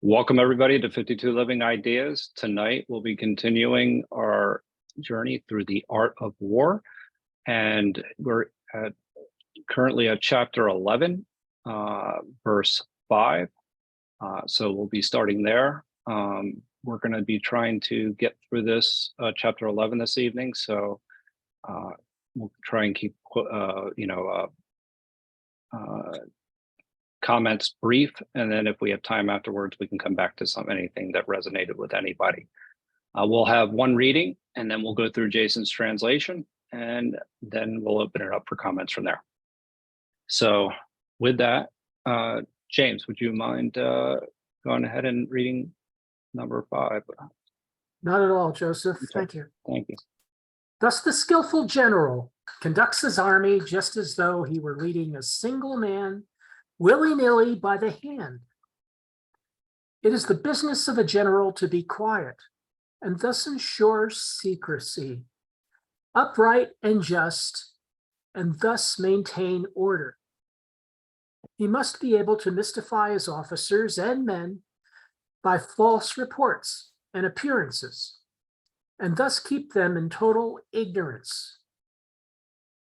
Welcome everybody to 52 Living Ideas. Tonight we'll be continuing our journey through the art of war, and we're currently at chapter 11, verse 5. So we'll be starting there. We're going to be trying to get through this chapter 11 this evening, so we'll try and keep comments brief, and then if we have time afterwards, we can come back to anything that resonated with anybody. We'll have one reading, and then we'll go through Jason's translation, and then we'll open it up for comments from there. So with that, James, would you mind going ahead and reading number 5? Not at all, Joseph. Okay. Thank you. Thank you. Thus the skillful general conducts his army just as though he were leading a single man willy-nilly by the hand. It is the business of a general to be quiet and thus ensure secrecy, upright and just, and thus maintain order. He must be able to mystify his officers and men by false reports and appearances, and thus keep them in total ignorance.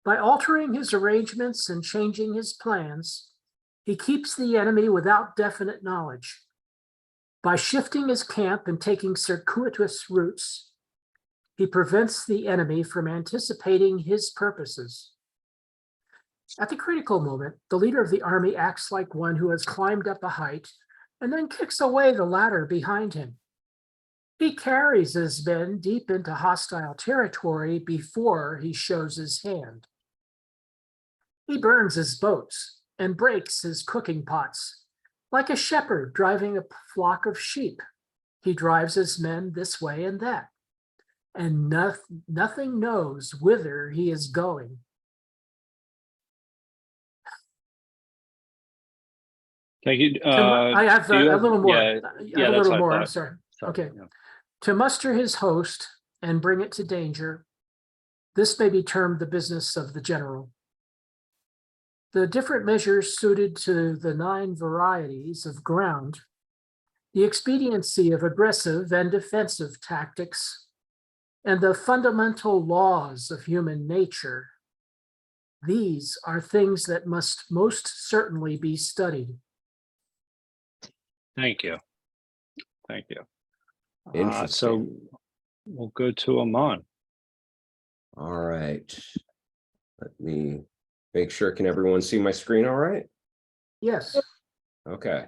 By altering his arrangements and changing his plans, he keeps the enemy without definite knowledge. By shifting his camp and taking circuitous routes, he prevents the enemy from anticipating his purposes. At the critical moment, the leader of the army acts like one who has climbed up a height and then kicks away the ladder behind him. He carries his men deep into hostile territory before he shows his hand. He burns his boats and breaks his cooking pots. Like a shepherd driving a flock of sheep, he drives his men this way and that, and nothing knows whither he is going. Thank you. I have a little more. Yeah, a that's little what I more. thought. I'm sorry. Okay. Yeah. To muster his host and bring it to danger, this may be termed the business of the general. The different measures suited to the 9 varieties of ground, the expediency of aggressive and defensive tactics, and the fundamental laws of human nature. These are things that must most certainly be studied. Thank you. Thank you. Interesting. So we'll go to Aman. All right. Let me make sure. Can everyone see my screen all right? Yes. Okay.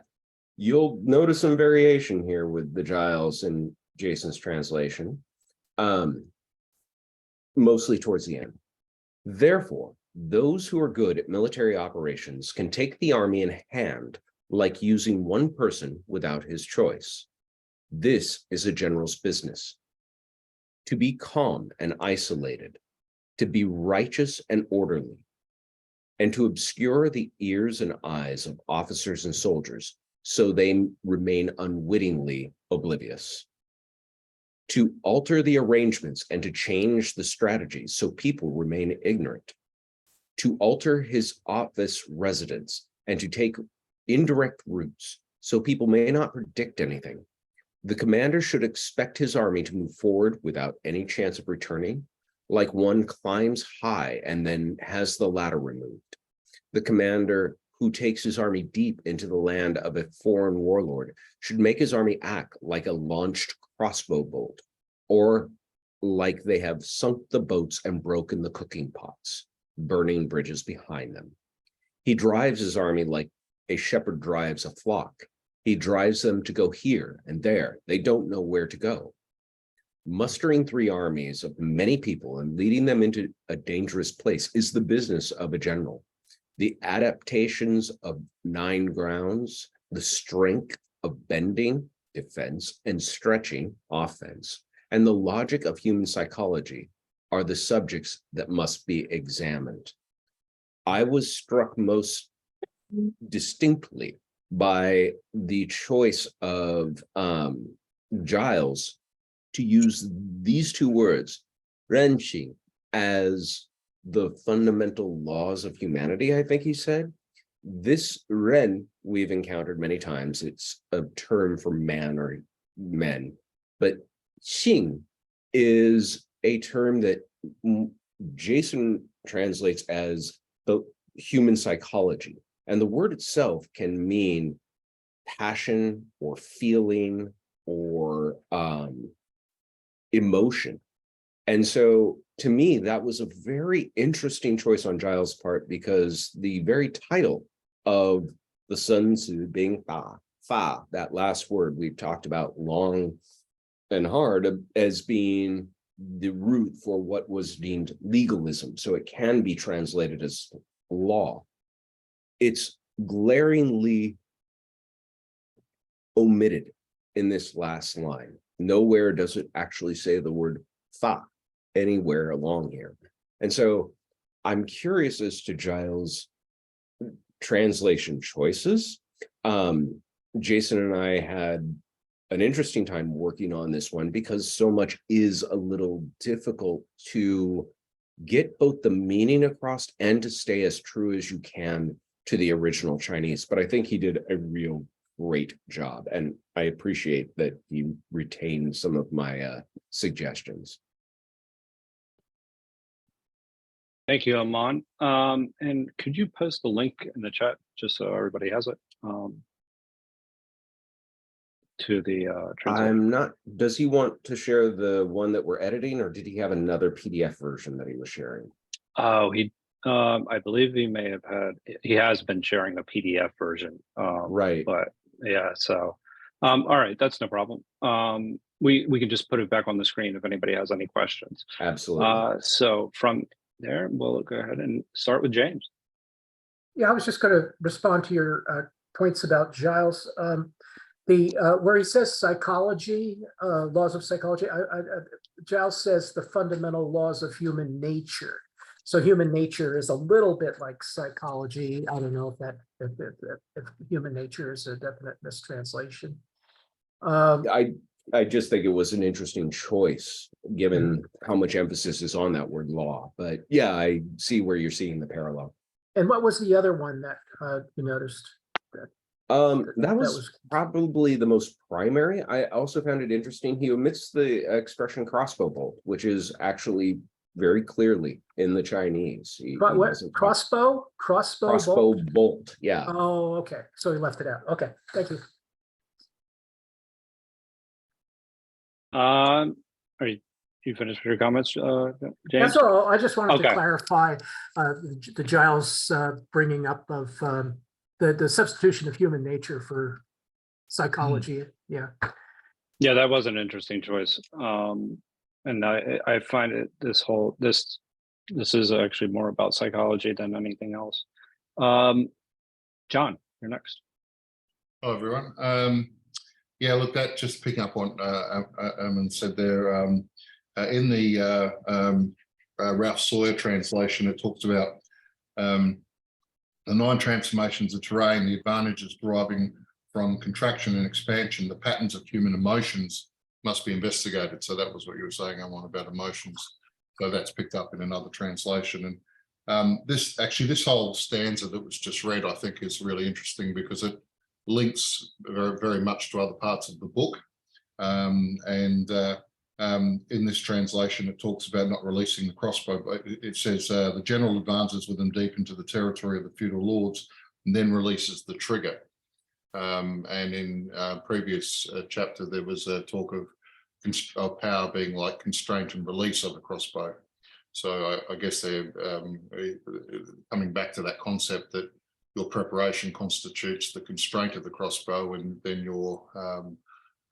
You'll notice some variation here with the Giles and Jason's translation, mostly towards the end. Therefore, those who are good at military operations can take the army in hand, like using one person without his choice. This is a general's business. To be calm and isolated, to be righteous and orderly, and to obscure the ears and eyes of officers and soldiers so they remain unwittingly oblivious. To alter the arrangements and to change the strategies so people remain ignorant. To alter his office residence and to take indirect routes so people may not predict anything. The commander should expect his army to move forward without any chance of returning, like one climbs high and then has the ladder removed. The commander who takes his army deep into the land of a foreign warlord should make his army act like a launched crossbow bolt, or like they have sunk the boats and broken the cooking pots, burning bridges behind them. He drives his army like a shepherd drives a flock. He drives them to go here and there. They don't know where to go. Mustering 3 armies of many people and leading them into a dangerous place is the business of a general. The adaptations of 9 grounds, the strength of bending, defense, and stretching, offense, and the logic of human psychology are the subjects that must be examined. I was struck most distinctly by the choice of Giles to use these 2 words, wrenching, as the fundamental laws of humanity, I think he said. This ren we've encountered many times. It's a term for man or men, but xing is a term that Jason translates as the human psychology. And the word itself can mean passion or feeling or emotion. And so to me, that was a very interesting choice on Giles' part, because the very title of the Sun Tzu being fa, that last word we've talked about long and hard as being the root for what was deemed legalism. So it can be translated as law. It's glaringly omitted in this last line. Nowhere does it actually say the word fa anywhere along here. And so I'm curious as to Giles' translation choices. Jason and I had an interesting time working on this one because so much is a little difficult to get both the meaning across and to stay as true as you can to the original Chinese. But I think he did a real great job, and I appreciate that he retained some of my suggestions. Thank you, Aman. And could you post the link in the chat just so everybody has it to the translation? I'm not, does he want to share the one that we're editing, or did he have another PDF version that he was sharing? Oh, I believe he has been sharing a PDF version. Right. But yeah, so, all right, that's no problem. We can just put it back on the screen if anybody has any questions. Absolutely. So from there, we'll go ahead and start with James. Yeah, I was just going to respond to your points about Giles. Where he says psychology, laws of psychology, Giles says the fundamental laws of human nature. So human nature is a little bit like psychology. I don't know if human nature is a definite mistranslation. I just think it was an interesting choice given how much emphasis is on that word law. But yeah, I see where you're seeing the parallel. And what was the other one that you noticed? That was probably the most primary. I also found it interesting. He omits the expression crossbow bolt, which is actually very clearly in the Chinese. What crossbow? Crossbow bolt. Yeah. Oh, okay. So he left it out. Okay, thank you. Are you finished with your comments, James? That's all. I just wanted Okay. to clarify the Giles bringing up of the substitution of human nature for psychology. Yeah. Yeah, that was an interesting choice. And I find it this is actually more about psychology than anything else. John, you're next. Hello, everyone. Yeah, look, that just picking up on Eamon said there, in the Ralph Sawyer translation, it talks about the 9 transformations of terrain, the advantages deriving from contraction and expansion, the patterns of human emotions must be investigated. So that was what you were saying, Eamon, about emotions. So that's picked up in another translation. And this whole stanza that was just read, I think, is really interesting because it links very, very much to other parts of the book. In this translation, it talks about not releasing the crossbow, but it says the general advances with them deep into the territory of the feudal lords and then releases the trigger. And in previous chapter, there was a talk of power being like constraint and release of the crossbow. So I guess they're coming back to that concept that your preparation constitutes the constraint of the crossbow, and then your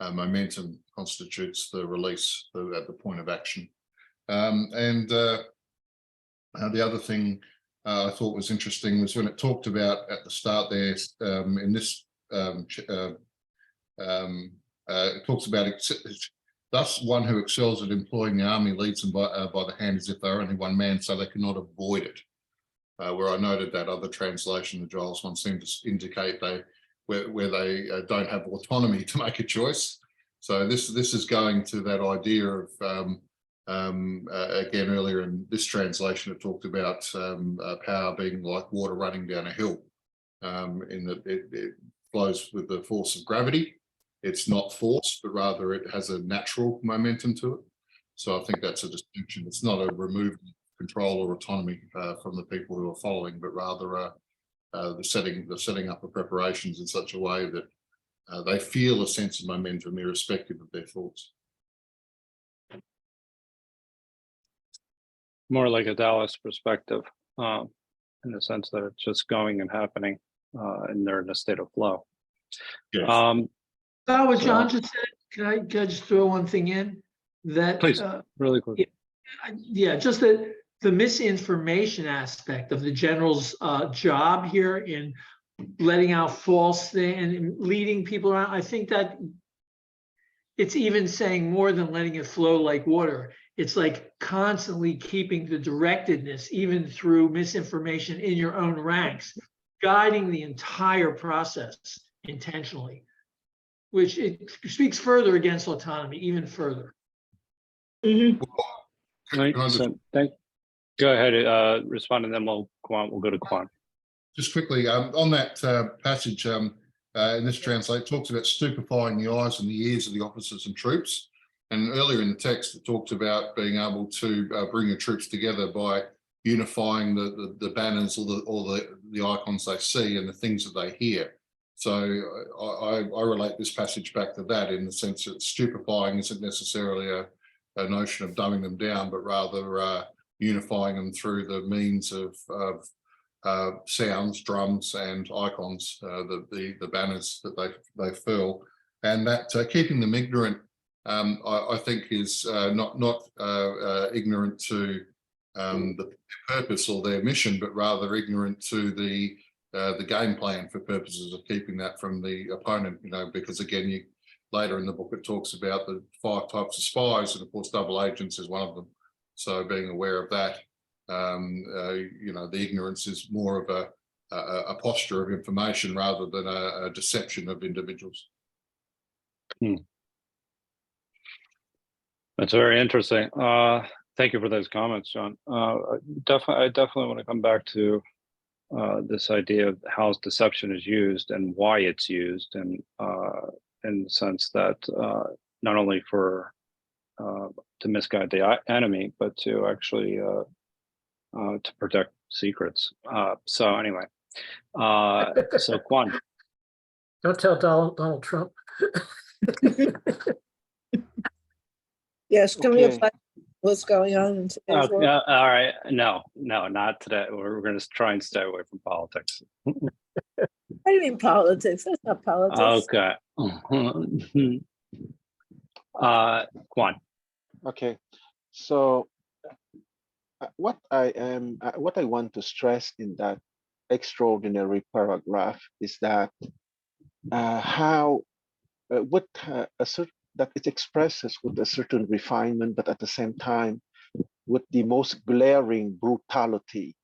momentum constitutes the release at the point of action. The other thing I thought was interesting was when it talked about at the start there in this it talks about thus one who excels at employing the army leads them by the hand as if they're only one man, so they cannot avoid it. Where I noted that other translation, the Giles one, seemed to indicate where they don't have autonomy to make a choice. So this is going to that idea of again earlier in this translation it talked about power being like water running down a hill. in that it flows with the force of gravity. It's not force, but rather it has a natural momentum to it. So I think that's a distinction. It's not a removal of control or autonomy from the people who are following, but rather the setting up of preparations in such a way that they feel a sense of momentum irrespective of their thoughts. More like a Taoist perspective, in the sense that it's just going and happening, and they're in a state of flow. Yes. What John So- just said, can I just throw one thing in? That Please, really quick. yeah, just that the misinformation aspect of the general's job here in letting out false thing and leading people around. I think that it's even saying more than letting it flow like water. It's like constantly keeping the directedness, even through misinformation in your own ranks, guiding the entire process intentionally, which it speaks further against autonomy, even further. Right, Can I just- so go ahead, respond, and then we'll go to Quan. Just quickly, on that passage in this translate, talks about stupefying the eyes and the ears of the officers and troops. And earlier in the text, it talked about being able to bring the troops together by unifying the banners or the icons they see and the things that they hear. So I relate this passage back to that in the sense that stupefying isn't necessarily a notion of dumbing them down, but rather unifying them through the means of sounds, drums, and icons, the banners that they furl, and that keeping them ignorant, I think, is not ignorant to the purpose or their mission, but rather ignorant to the game plan for purposes of keeping that from the opponent. You know, because again, later in the book it talks about the 5 types of spies, and of course, double agents is one of them. So being aware of that. You know, the ignorance is more of a posture of information rather than a deception of individuals. That's very interesting. Thank you for those comments, John. I definitely want to come back to this idea of how deception is used and why it's used, and in the sense that not only to misguide the enemy, but to actually to protect secrets. So anyway, so Quan. Don't tell Donald Trump. Yes, can we Okay. apply what's going on in today's world? Yeah, all right. No, not today. We're going to try and stay away from politics. What do you mean politics? That's not politics. Okay. Quan. Okay, so what I want to stress in that extraordinary paragraph is that that it expresses with a certain refinement, but at the same time with the most glaring brutality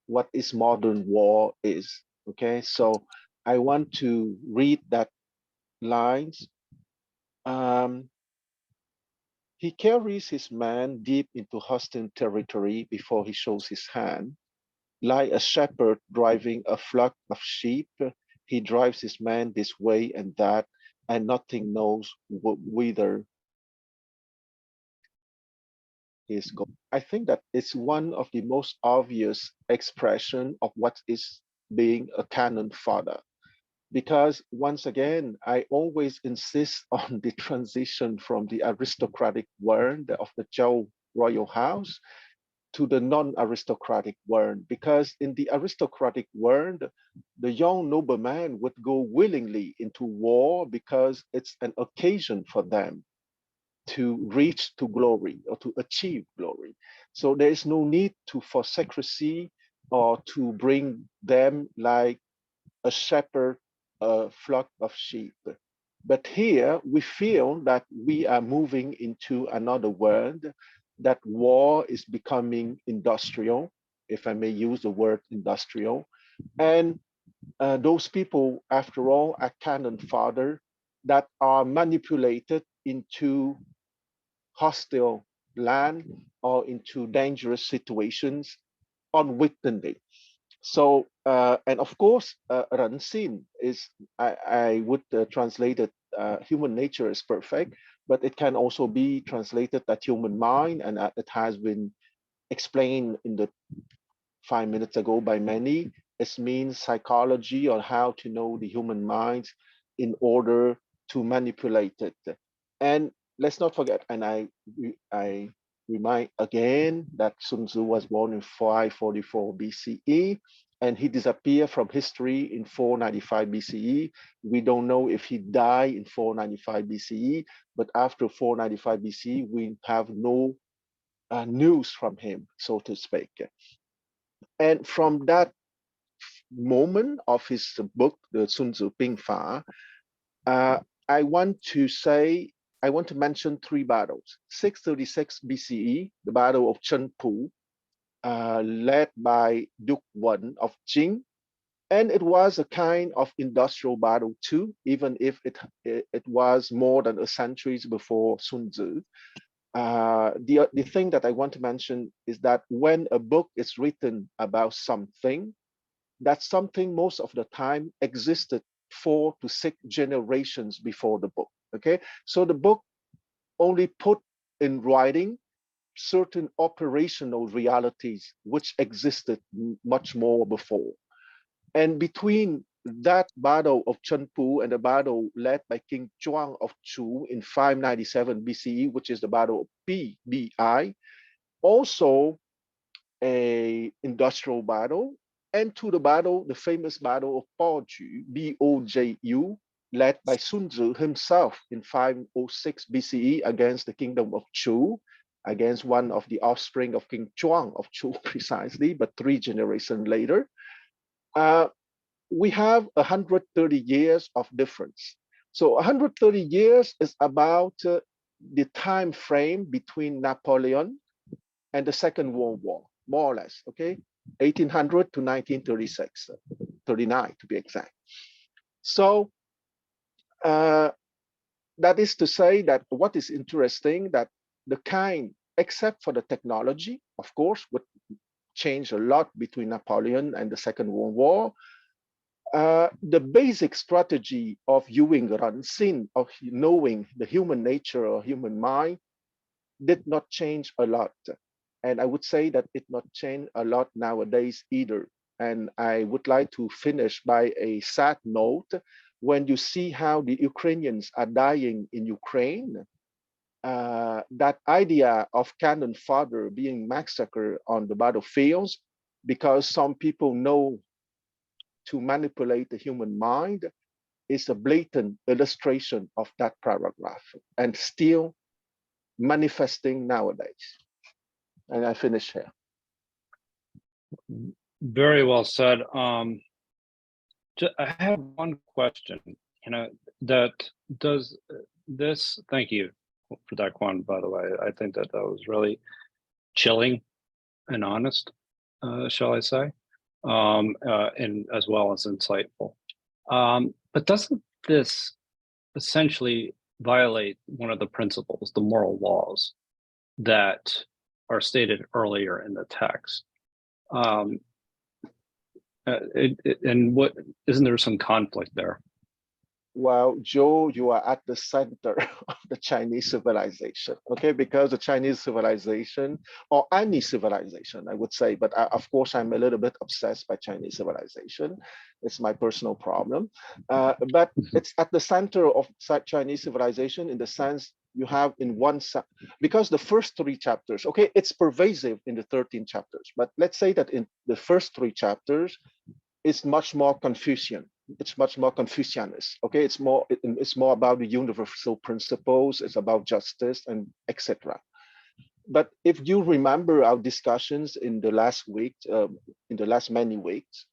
what is modern war is. Okay, so I want to read that lines. He carries his man deep into hostile territory before he shows his hand. Like a shepherd driving a flock of sheep, he drives his man this way and that, and nothing knows whither he is going. I think that it's one of the most obvious expression of what is being a cannon fodder. Because once again, I always insist on the transition from the aristocratic world of the Zhou royal house to the non-aristocratic world. Because in the aristocratic world, the young nobleman would go willingly into war because it's an occasion for them to reach to glory or to achieve glory. So there is no need for secrecy or to bring them like a shepherd, a flock of sheep. But here we feel that we are moving into another world, that war is becoming industrial, if I may use the word industrial. And those people, after all, are cannon fodder that are manipulated into hostile land or into dangerous situations unwittingly. So And of course, Ren Xin is, I would translate it, human nature is perfect, but it can also be translated that human mind, and it has been explained in the 5 minutes ago by many. It means psychology, or how to know the human mind in order to manipulate it. And let's not forget, and I remind again that Sun Tzu was born in 544 BCE, and he disappeared from history in 495 BCE. We don't know if he died in 495 BCE, but after 495 BCE, we have no news from him, so to speak. And from that moment of his book, the Sun Tzu Ping Fa, I want to mention three battles. 636 BCE, the Battle of Chen Pu, led by Duke Wen of Jing. And it was a kind of industrial battle too, even if it was more than a century before Sun Tzu. The thing that I want to mention is that when a book is written about something, that something most of the time existed 4 to 6 generations before the book. Okay, so the book only put in writing certain operational realities which existed much more before. And between that battle of Chen Pu and the battle led by King Zhuang of Chu in 597 BCE, which is the Battle of Bi, also a industrial battle, and to the battle, the famous Battle of Boju, Boju, led by Sun Tzu himself in 506 BCE against the kingdom of Chu, against one of the offspring of King Zhuang of Chu precisely, but 3 generations later. We have 130 years of difference. So 130 years is about the time frame between Napoleon and the Second World War, more or less, okay? 1800 to 1936, 39 to be exact. So that is to say that what is interesting, that the kind, except for the technology, of course, would change a lot between Napoleon and the Second World War. The basic strategy of viewing Ren Xin, of knowing the human nature or human mind, did not change a lot. And I would say that it not change a lot nowadays either. And I would like to finish by a sad note. When you see how the Ukrainians are dying in Ukraine, that idea of cannon fodder being massacred on the battlefields because some people know to manipulate the human mind is a blatant illustration of that paragraph, and still manifesting nowadays. And I finish here. Very well said. I have one question. That does this? Thank you for that, Quan. By the way, I think that was really chilling and honest, shall I say, and as well as insightful. But doesn't this essentially violate one of the principles, the moral laws, that are stated earlier in the text? And what, isn't there some conflict there? Well, Joe, you are at the center of the Chinese civilization, okay? Because the Chinese civilization, or any civilization, I would say, but of course, I'm a little bit obsessed by Chinese civilization. It's my personal problem. But it's at the center of Chinese civilization in the sense you have in one, because the first 3 chapters, okay, it's pervasive in the 13 chapters, but let's say that in the first 3 chapters, it's much more Confucian. It's much more Confucianist. Okay, it's more about the universal principles. It's about justice and etc. But if you remember our discussions in the last week, in the last many weeks,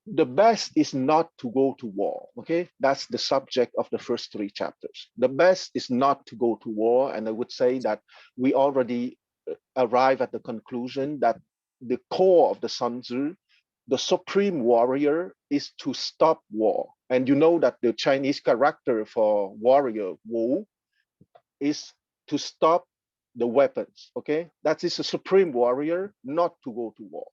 the best is not to go to war. Okay, that's the subject of the first 3 chapters. The best is not to go to war, and I would say that we already arrive at the conclusion that the core of the Sun Tzu, the supreme warrior, is to stop war. And you know that the Chinese character for warrior, Wu, is to stop the weapons, okay? That is a supreme warrior, not to go to war.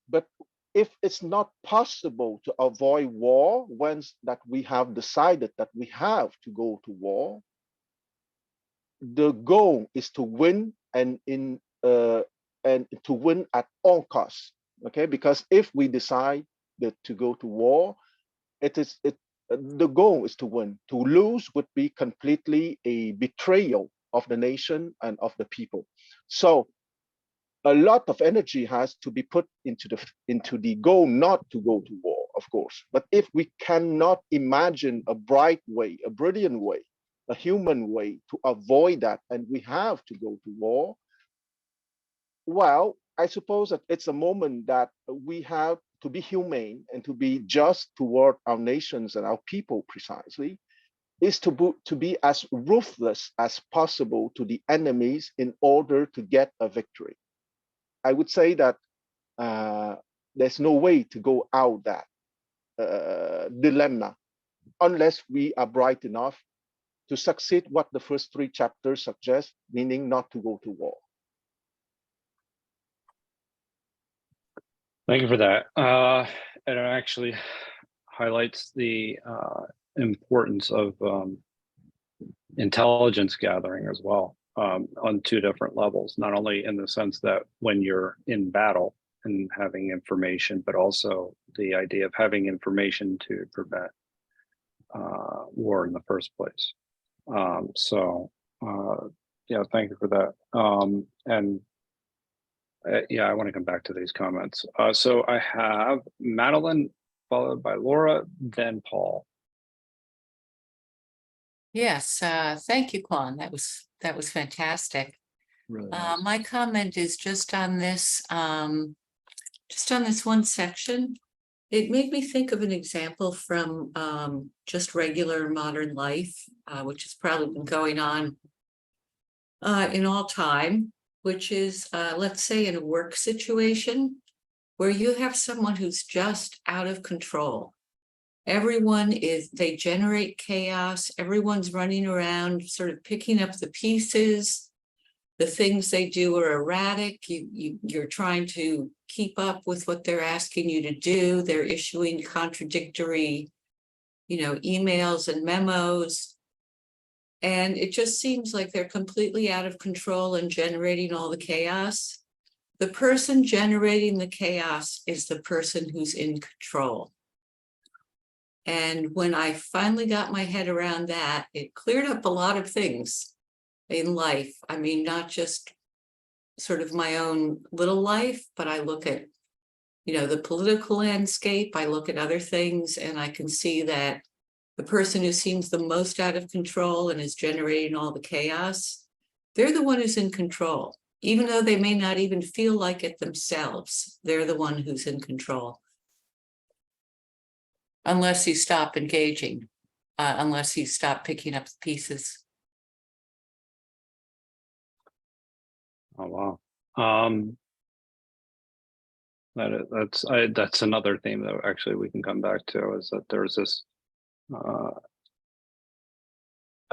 But if it's not possible to avoid war once that we have decided that we have to go to war, the goal is to win and to win at all costs. Okay, because if we decide that to go to war, the goal is to win. To lose would be completely a betrayal of the nation and of the people. So a lot of energy has to be put into the goal not to go to war, of course. But if we cannot imagine a bright way, a brilliant way, a human way to avoid that, and we have to go to war, well, I suppose that it's a moment that we have to be humane and to be just toward our nations and our people precisely, is to be as ruthless as possible to the enemies in order to get a victory. I would say that there's no way to go out that dilemma unless we are bright enough to succeed what the first 3 chapters suggest, meaning not to go to war. Thank you for that. And it actually highlights the importance of intelligence gathering as well, on 2 different levels, not only in the sense that when you're in battle and having information, but also the idea of having information to prevent war in the first place. Yeah, thank you for that. Yeah, I want to come back to these comments. So I have Madeline, followed by Laura, then Paul. Yes, thank you, Quan. That was fantastic. Really nice. My comment is just on this one section. It made me think of an example from just regular modern life, which has probably been going on in all time, which is, let's say, in a work situation where you have someone who's just out of control. They generate chaos. Everyone's running around, sort of picking up the pieces. The things they do are erratic. You're trying to keep up with what they're asking you to do. They're issuing contradictory, emails and memos. And it just seems like they're completely out of control and generating all the chaos. The person generating the chaos is the person who's in control. And when I finally got my head around that, it cleared up a lot of things in life. I mean, not just sort of my own little life, but I look at, the political landscape, I look at other things, and I can see that the person who seems the most out of control and is generating all the chaos, they're the one who's in control. Even though they may not even feel like it themselves, they're the one who's in control. Unless you stop engaging, unless you stop picking up the pieces. Oh, wow. That's another theme that actually we can come back to, is that there's this, I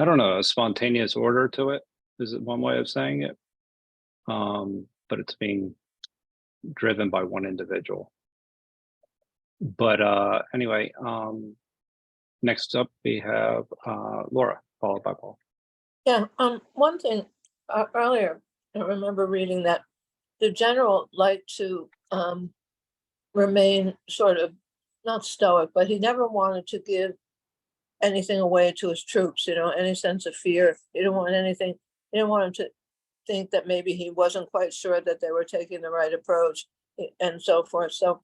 don't know, a spontaneous order to it. Is it one way of saying it? But it's being driven by one individual. But anyway, next up we have Laura, followed by Paul. Yeah, one thing earlier, I remember reading that the general liked to remain sort of not stoic, but he never wanted to give anything away to his troops, any sense of fear. He didn't want anything, he didn't want them to think that maybe he wasn't quite sure that they were taking the right approach and so forth. So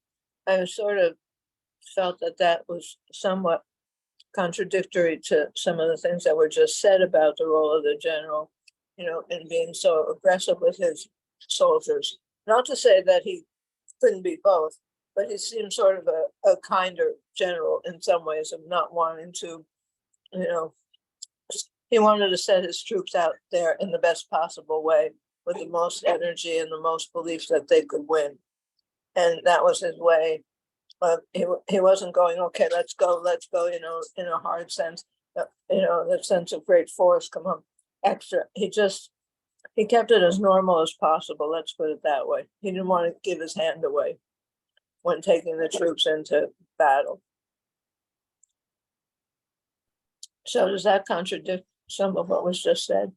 I sort of felt that was somewhat contradictory to some of the things that were just said about the role of the general, in being so aggressive with his soldiers. Not to say that he couldn't be both, but he seemed sort of a kinder general in some ways, of not wanting to, he wanted to set his troops out there in the best possible way with the most energy and the most belief that they could win. And that was his way. He wasn't going, okay, let's go, in a hard sense, the sense of great force, come on, extra. He kept it as normal as possible. Let's put it that way. He didn't want to give his hand away when taking the troops into battle. So does that contradict some of what was just said?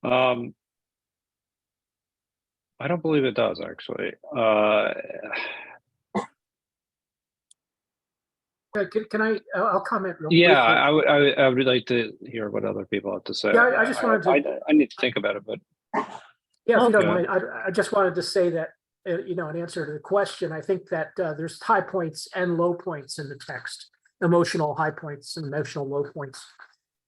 I don't believe it does, actually. Can I, I'll comment real Yeah, briefly. I would like to hear what other people have to say. Yeah, I just wanted to- I need to think about it, but Yeah, if you don't Okay. mind, I just wanted to say that, in answer to the question, I think that there's high points and low points in the text, emotional high points and emotional low points.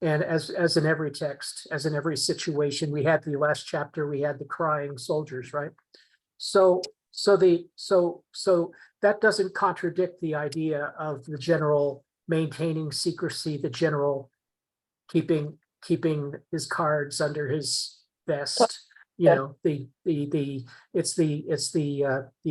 And as in every text, as in every situation, we had the last chapter, we had the crying soldiers, right? So that doesn't contradict the idea of the general maintaining secrecy, the general keeping his cards under his vest. You know, the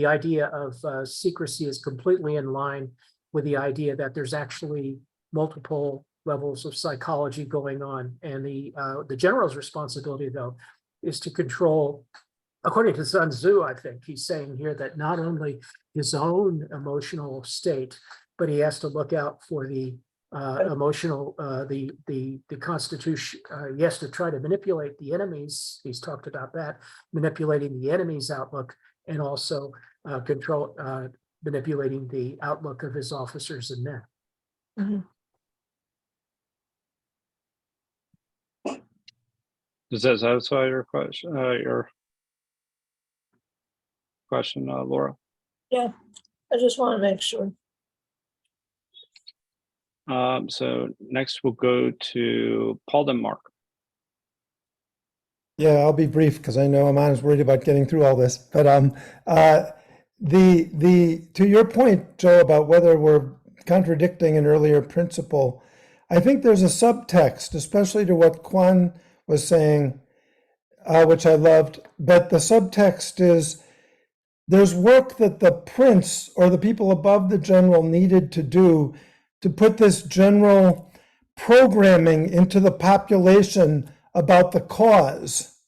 idea of secrecy is completely in line with the idea that there's actually multiple levels of psychology going on, and the general's responsibility, though, is to control. According to Sun Tzu, I think he's saying here that not only his own emotional state, but he has to look out for the emotional, the constitution. He has to try to manipulate the enemies. He's talked about that, manipulating the enemy's outlook, and also manipulating the outlook of his officers and men. Mhm. does that satisfy your question? Laura? Yeah, I just want to make sure. So next we'll go to Paul and Mark. Yeah, I'll be brief because I know Aman is worried about getting through all this. But to your point, Joe, about whether we're contradicting an earlier principle, I think there's a subtext, especially to what Kwan was saying, which I loved. But the subtext is there's work that the prince or the people above the general needed to do to put this general programming into the population about the cause.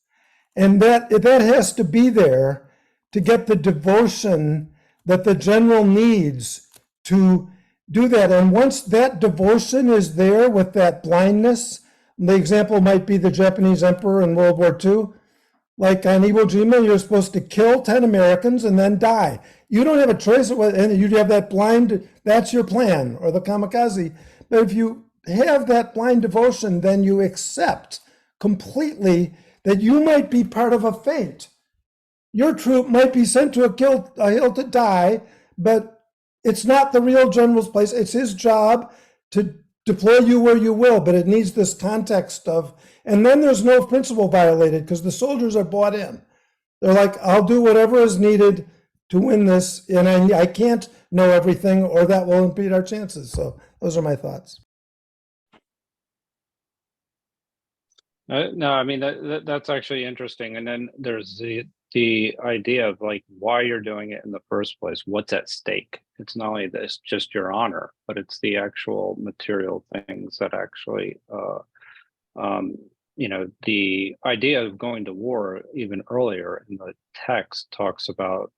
And that has to be there to get the devotion that the general needs to do that. And once that devotion is there with that blindness, the example might be the Japanese emperor in World War II. Like on Iwo Jima, you're supposed to kill 10 Americans and then die. You don't have a choice, and you have that blind, that's your plan, or the kamikaze. But if you have that blind devotion, then you accept completely that you might be part of a fate. Your troop might be sent to a hill to die, but it's not the real general's place. It's his job to deploy you where you will, but it needs this context of, and then there's no principle violated because the soldiers are bought in. They're like, I'll do whatever is needed to win this, and I can't know everything or that will impede our chances. So those are my thoughts. No, I mean that's actually interesting. And then there's the idea of like why you're doing it in the first place. What's at stake? It's not only this just your honor, but it's the actual material things that actually, the idea of going to war even earlier in the text talks about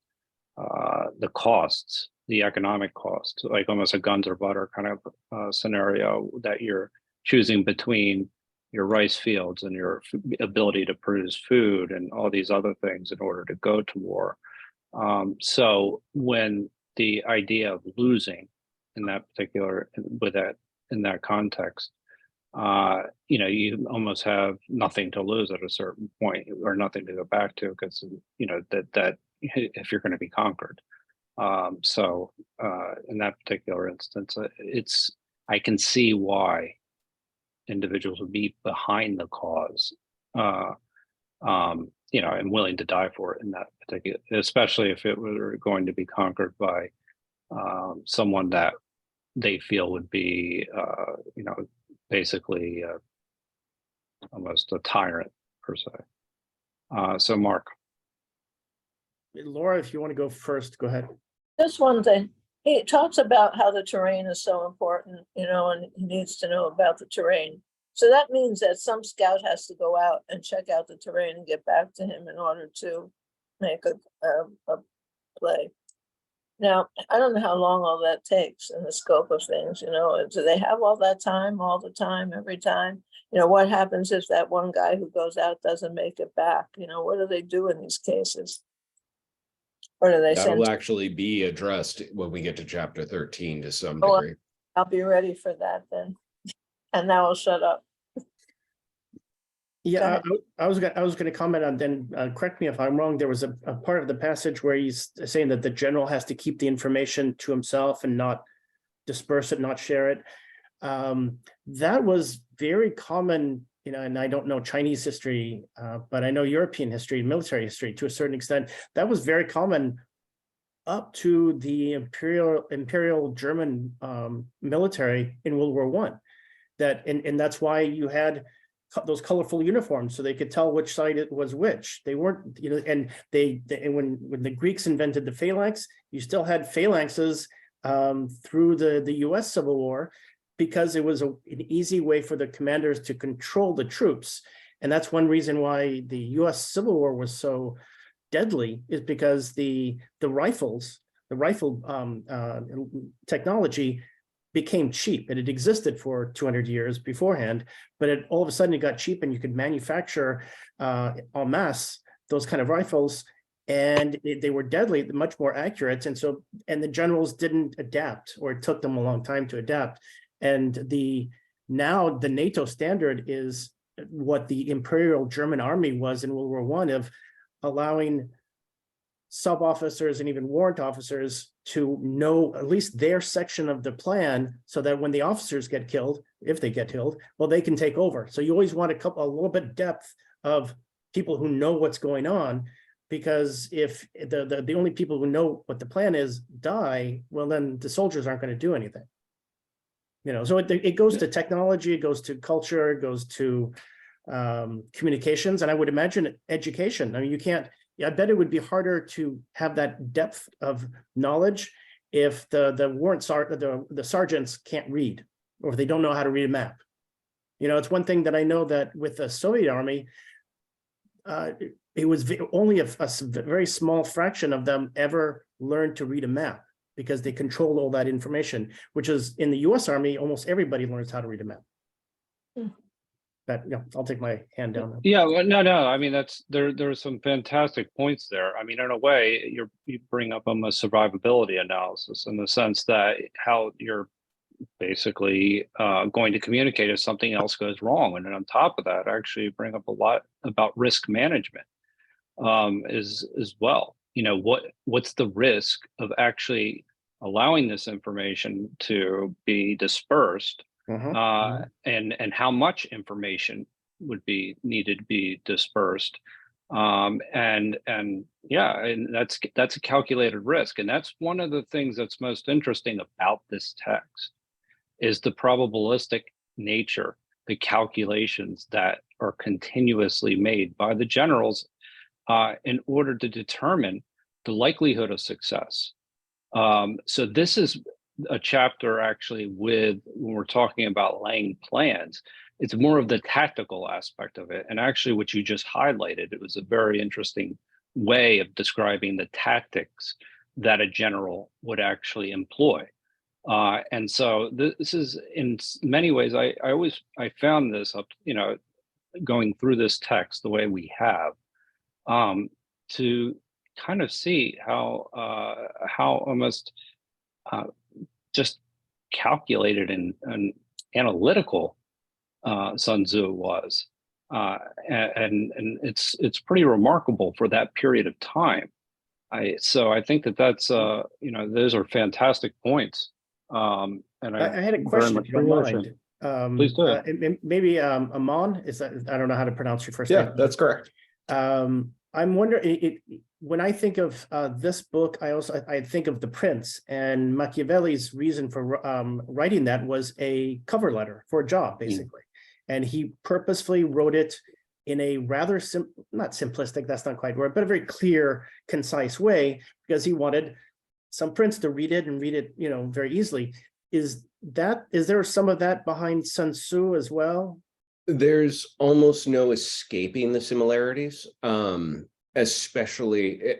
the costs, the economic costs, like almost a guns or butter kind of scenario that you're choosing between your rice fields and your ability to produce food and all these other things in order to go to war. So when the idea of losing in that particular, in that context, you almost have nothing to lose at a certain point or nothing to go back to because, that if you're going to be conquered. So in that particular instance, I can see why individuals would be behind the cause, and willing to die for it in that particular, especially if it were going to be conquered by someone that they feel would be, basically almost a tyrant per se. So Mark. Laura, if you want to go first, go ahead. Just one thing. He talks about how the terrain is so important, and he needs to know about the terrain. So that means that some scout has to go out and check out the terrain and get back to him in order to make a play. Now, I don't know how long all that takes in the scope of things, you know, do they have all that time, all the time, every time? You know, what happens if that one guy who goes out doesn't make it back? You know, what do they do in these cases? Or do they That'll send, actually be addressed when we get to chapter 13 to some Oh, degree. I'll be ready for that then. And now I'll shut up. Yeah, ahead. I was gonna comment on, then correct me if I'm wrong, there was a part of the passage where he's saying that the general has to keep the information to himself and not disperse it, not share it. That was very common, you know, and I don't know Chinese history, but I know European history, military history to a certain extent. That was very common up to the imperial German military in World War I. That and that's why you had those colorful uniforms, so they could tell which side it was which. They weren't, you know, and and when the Greeks invented the phalanx, you still had phalanxes through the US Civil War, because it was an easy way for the commanders to control the troops. And that's one reason why the US Civil War was so deadly, is because the rifle technology became cheap. And it existed for 200 years beforehand, but all of a sudden it got cheap, and you could manufacture en masse those kind of rifles, and they were deadly, much more accurate. And so, and the generals didn't adapt, or it took them a long time to adapt. And now the NATO standard is what the Imperial German Army was in World War I, of allowing sub-officers and even warrant officers to know at least their section of the plan, so that when the officers get killed, if they get killed, well, they can take over. So you always want a little bit depth of people who know what's going on, because if the only people who know what the plan is die, well, then the soldiers aren't going to do anything. You know, so it goes to technology, it goes to culture, it goes to communications, and I would imagine education. I mean, you can't, I bet it would be harder to have that depth of knowledge if the sergeants can't read, or if they don't know how to read a map. You know, it's one thing that I know, that with the Soviet army, it was only a very small fraction of them ever learned to read a map, because they controlled all that information, which is in the US Army, almost everybody learns how to read a map. But yeah, I'll take my hand down. Yeah, well, no, I mean, there are some fantastic points there. I mean, in a way, you bring up almost survivability analysis, in the sense that how you're basically going to communicate if something else goes wrong. And then on top of that, actually bring up a lot about risk management as well. You know, what's the risk of actually allowing this information to be dispersed, and how much information would be needed to be dispersed, and that's a calculated risk. And that's one of the things that's most interesting about this text, is the probabilistic nature, the calculations that are continuously made by the generals in order to determine the likelihood of success. So this is a chapter actually when we're talking about laying plans, it's more of the tactical aspect of it. And actually what you just highlighted, it was a very interesting way of describing the tactics that a general would actually employ. And so this is, in many ways, I found this up, you know, going through this text the way we have, to kind of see how almost just calculated and analytical Sun Tzu was, and it's pretty remarkable for that period of time. So I think that's you know, those are fantastic points. And I had a question, if you don't mind. Please do. Maybe Amon, is that, I don't know how to pronounce your first name. Yeah, that's correct. I'm wondering, when I think of this book, I think of The Prince, and Machiavelli's reason for writing that was a cover letter for a job, basically. And he purposefully wrote it in a rather not simplistic, that's not quite right, but a very clear, concise way, because he wanted some prince to read it, you know, very easily. Is there some of that behind Sun Tzu as well? There's almost no escaping the similarities, especially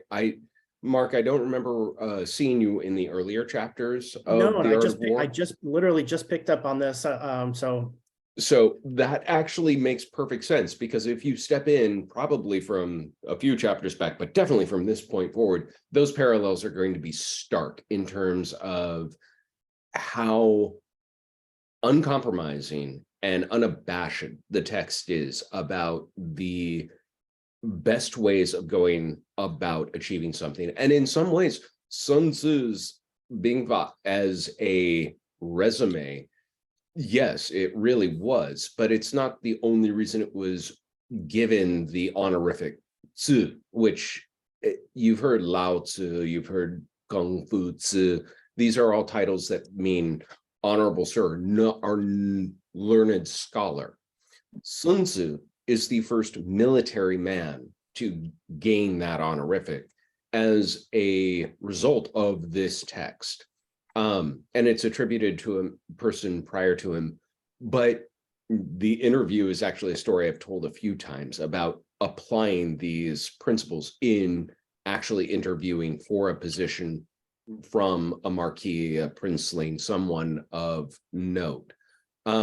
Mark, I don't remember seeing you in the earlier chapters of No, The I Art just of War. I just literally just picked up on this. So that actually makes perfect sense, because if you step in probably from a few chapters back, but definitely from this point forward, those parallels are going to be stark in terms of how uncompromising and unabashed the text is about the best ways of going about achieving something. And in some ways, Sun Tzu's being thought as a resume, yes, it really was, but it's not the only reason it was given the honorific Tzu, which you've heard Lao Tzu, you've heard Kung Fu Tzu. These are all titles that mean honorable sir, learned scholar. Sun Tzu is the first military man to gain that honorific as a result of this text. And it's attributed to a person prior to him, but the interview is actually a story I've told a few times about applying these principles in actually interviewing for a position from a marquis, a princeling, someone of note. I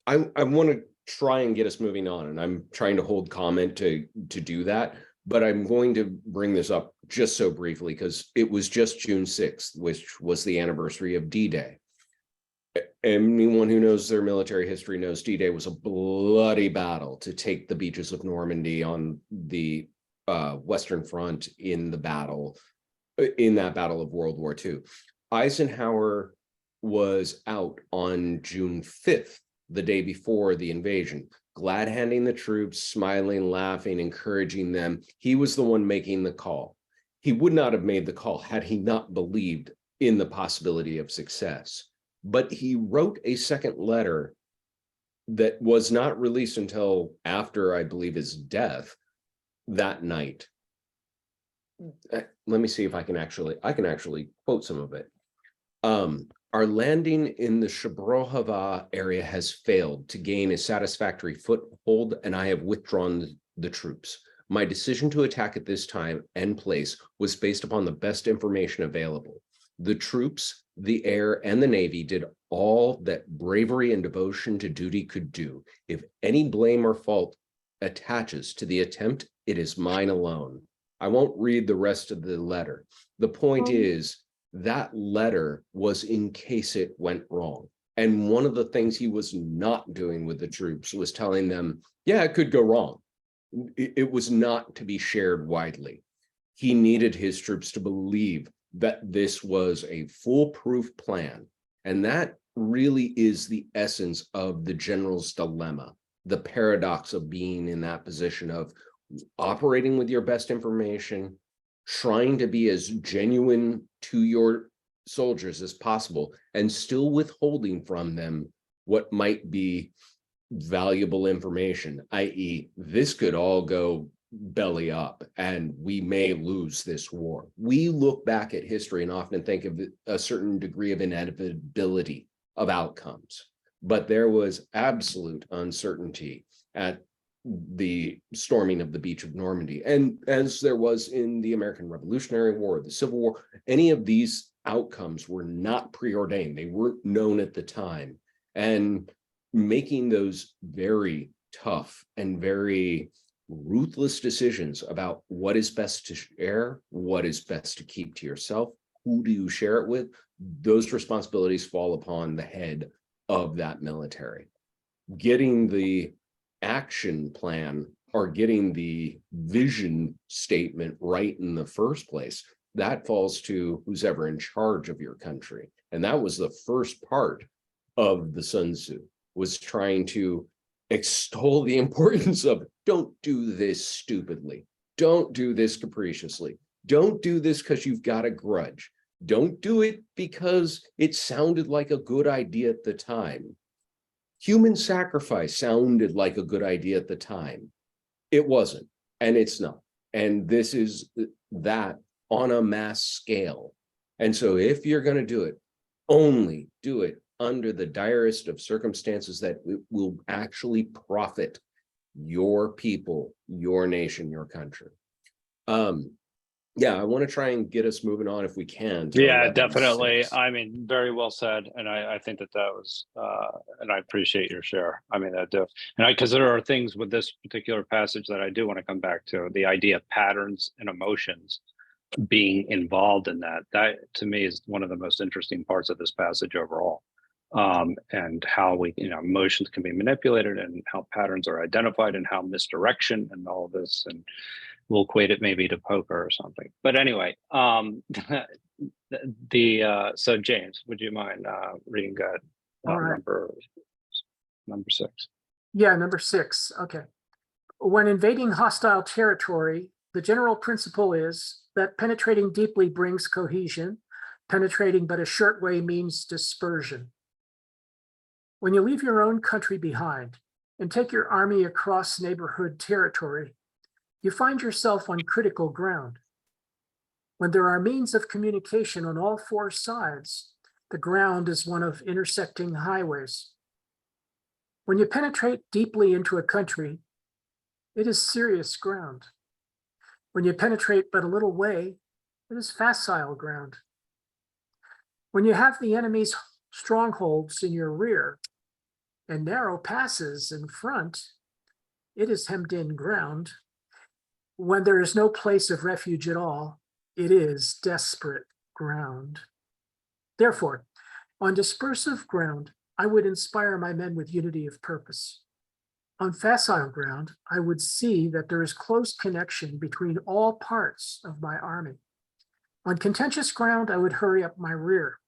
want to try and get us moving on, and I'm trying to hold comment to do that, but I'm going to bring this up just so briefly because it was just June 6th, which was the anniversary of D-Day. Anyone who knows their military history knows D-Day was a bloody battle to take the beaches of Normandy on the Western Front in that battle of World War II. Eisenhower was out on June 5th, the day before the invasion, glad handing the troops, smiling, laughing, encouraging them. He was the one making the call. He would not have made the call had he not believed in the possibility of success. But he wrote a second letter that was not released until after, I believe, his death that night. Let me see if I can actually quote some of it. Our landing in the Shabrohava area has failed to gain a satisfactory foothold, and I have withdrawn the troops. My decision to attack at this time and place was based upon the best information available. The troops, the air, and the Navy did all that bravery and devotion to duty could do. If any blame or fault attaches to the attempt, it is mine alone. I won't read the rest of the letter. The point is, that letter was in case it went wrong. And one of the things he was not doing with the troops was telling them, yeah, it could go wrong. It was not to be shared widely. He needed his troops to believe that this was a foolproof plan. And that really is the essence of the general's dilemma, the paradox of being in that position of operating with your best information, trying to be as genuine to your soldiers as possible, and still withholding from them what might be valuable information, i.e., this could all go belly up and we may lose this war. We look back at history and often think of a certain degree of inevitability of outcomes, but there was absolute uncertainty at the storming of the beach of Normandy. And as there was in the American Revolutionary War, the Civil War, any of these outcomes were not preordained. They weren't known at the time. And making those very tough and very ruthless decisions about what is best to share, what is best to keep to yourself, who do you share it with, those responsibilities fall upon the head of that military. Getting the action plan or getting the vision statement right in the first place, that falls to who's ever in charge of your country. And that was the first part of the Sun Tzu, was trying to extol the importance of don't do this stupidly. Don't do this capriciously. Don't do this because you've got a grudge. Don't do it because it sounded like a good idea at the time. Human sacrifice sounded like a good idea at the time. It wasn't, and it's not. And this is that on a mass scale. And so if you're going to do it, only do it under the direst of circumstances that will actually profit your people, your nation, your country. Yeah, I want to try and get us moving on if we can. to Yeah, 11:06. definitely. I mean, very well said. And I think that was, and I appreciate your share. I mean, I do. And because there are things with this particular passage that I do want to come back to, the idea of patterns and emotions being involved in that. That to me is one of the most interesting parts of this passage overall. And how we, emotions can be manipulated and how patterns are identified and how misdirection and all of this, and we'll equate it maybe to poker or something. But anyway, so James, would you mind reading All right. number 6? Yeah, number 6. Okay. When invading hostile territory, the general principle is that penetrating deeply brings cohesion. Penetrating but a short way means dispersion. When you leave your own country behind and take your army across neighborhood territory, you find yourself on critical ground. When there are means of communication on all 4 sides, the ground is one of intersecting highways. When you penetrate deeply into a country, it is serious ground. When you penetrate but a little way, it is facile ground. When you have the enemy's strongholds in your rear and narrow passes in front, it is hemmed in ground. When there is no place of refuge at all, it is desperate ground. Therefore, on dispersive ground, I would inspire my men with unity of purpose. On facile ground, I would see that there is close connection between all parts of my army. On contentious ground, I would hurry up my rear.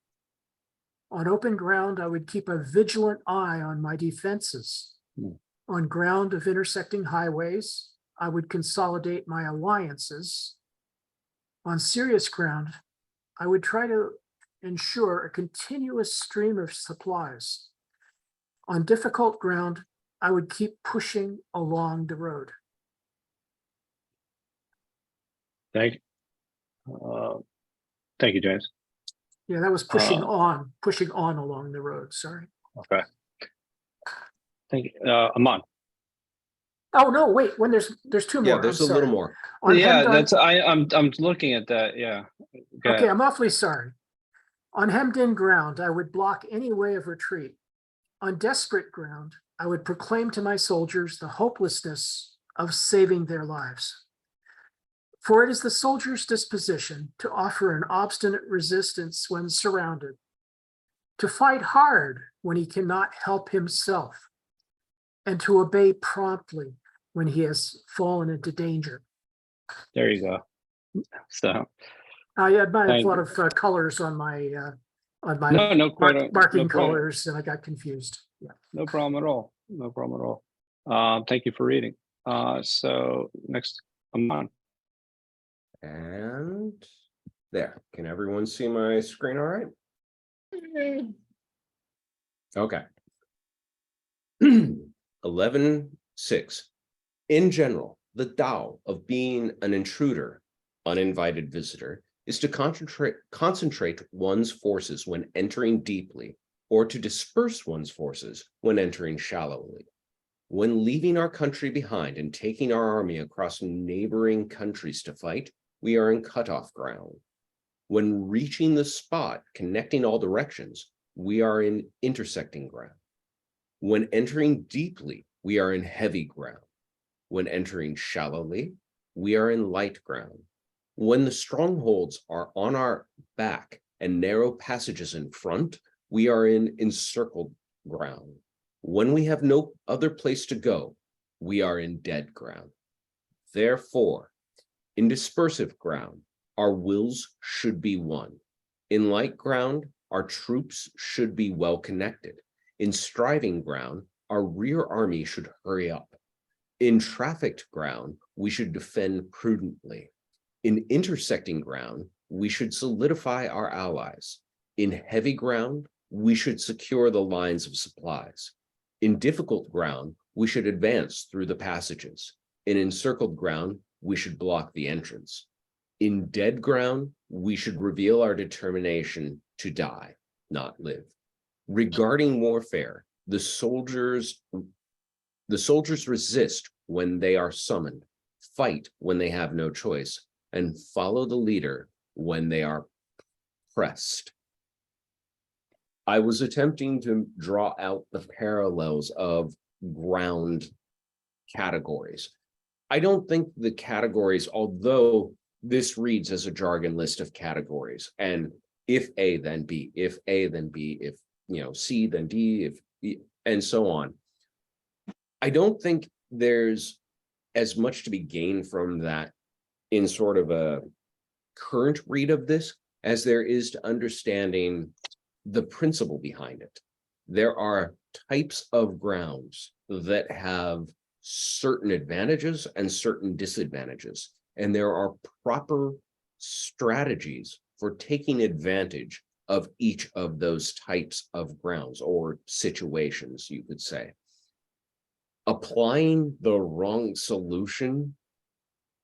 On open ground, I would keep a vigilant eye on my defenses. On ground of intersecting highways, I would consolidate my alliances. On serious ground, I would try to ensure a continuous stream of supplies. On difficult ground, I would keep pushing along the road. Thank you, James. Yeah, that was pushing on along the road, sorry. Okay. Thank you. Aman. Oh, no, wait, when there's 2 more. Yeah, there's I'm a little sorry. more. On Yeah, hemmed on- I'm looking at that. Yeah. Go Okay, ahead. I'm awfully sorry. On hemmed in ground, I would block any way of retreat. On desperate ground, I would proclaim to my soldiers the hopelessness of saving their lives. For it is the soldier's disposition to offer an obstinate resistance when surrounded, to fight hard when he cannot help himself, and to obey promptly when he has fallen into danger. There you go. So I had a Thank lot you. of colors on my no, quite marking no problem. colors, and I got confused. Yeah. No problem at all. No problem at all. Thank you for reading. So next, Aman. And there, can everyone see my screen all right? Okay. 11:6. In general, the Tao of being an intruder, uninvited visitor, is to concentrate one's forces when entering deeply, or to disperse one's forces when entering shallowly. When leaving our country behind and taking our army across neighboring countries to fight, we are in cutoff ground. When reaching the spot connecting all directions, we are in intersecting ground. When entering deeply, we are in heavy ground. When entering shallowly, we are in light ground. When the strongholds are on our back and narrow passages in front, we are in encircled ground. When we have no other place to go, we are in dead ground. Therefore, in dispersive ground, our wills should be one. In light ground, our troops should be well connected. In striving ground, our rear army should hurry up. In trafficked ground, we should defend prudently. In intersecting ground, we should solidify our allies. In heavy ground, we should secure the lines of supplies. In difficult ground, we should advance through the passages. In encircled ground, we should block the entrance. In dead ground, we should reveal our determination to die, not live. Regarding warfare, the soldiers resist when they are summoned, fight when they have no choice, and follow the leader when they are pressed. I was attempting to draw out the parallels of ground categories. I don't think the categories, although this reads as a jargon list of categories, and if A, then B, if A, then B, if C, then D, if E, and so on. I don't think there's as much to be gained from that in sort of a current read of this as there is to understanding the principle behind it. There are types of grounds that have certain advantages and certain disadvantages, and there are proper strategies for taking advantage of each of those types of grounds or situations, you could say. Applying the wrong solution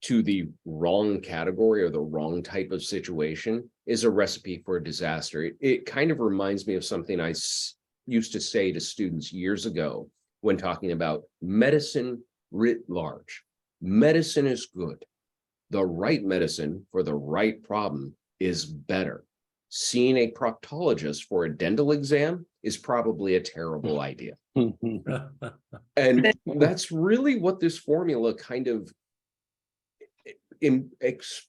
to the wrong category or the wrong type of situation is a recipe for disaster. It kind of reminds me of something I used to say to students years ago when talking about medicine writ large. Medicine is good. The right medicine for the right problem is better. Seeing a proctologist for a dental exam is probably a terrible idea. And that's really what this formula kind of attempts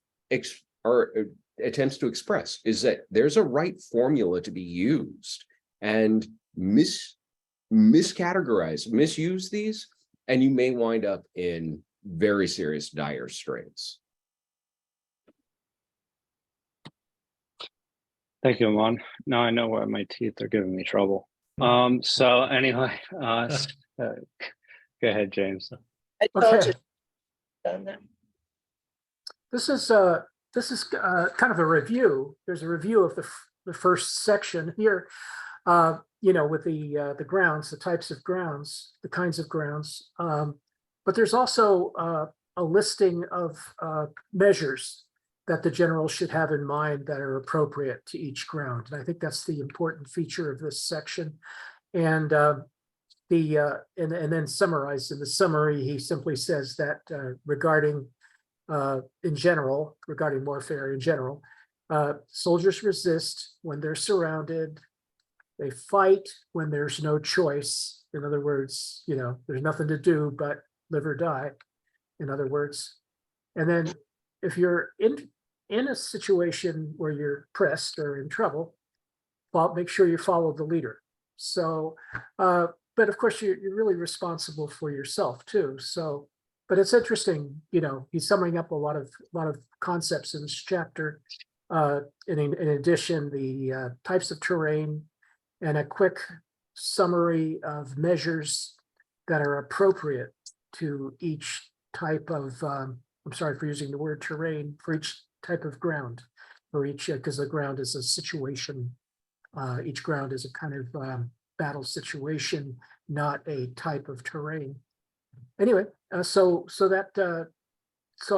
to express, is that there's a right formula to be used, and miscategorize, misuse these, and you may wind up in very serious, dire straits. Thank you, Amon. Now I know why my teeth are giving me trouble. So anyway, go ahead, James. I told Okay. you. Done that. This is kind of a review. There's a review of the first section here, with the grounds, the types of grounds, the kinds of grounds. But there's also a listing of measures that the general should have in mind that are appropriate to each ground. And I think that's the important feature of this section. And and then summarized in the summary, he simply says that regarding warfare in general, soldiers resist when they're surrounded. They fight when there's no choice. In other words, there's nothing to do but live or die, in other words. And then if you're in a situation where you're pressed or in trouble, make sure you follow the leader. So, but of course you're really responsible for yourself too. So, but it's interesting, he's summing up a lot of concepts in this chapter. In addition, the types of terrain and a quick summary of measures that are appropriate to each type of, I'm sorry for using the word terrain, for each type of ground, for each, because the ground is a situation. Each ground is a kind of battle situation, not a type of terrain. Anyway, so I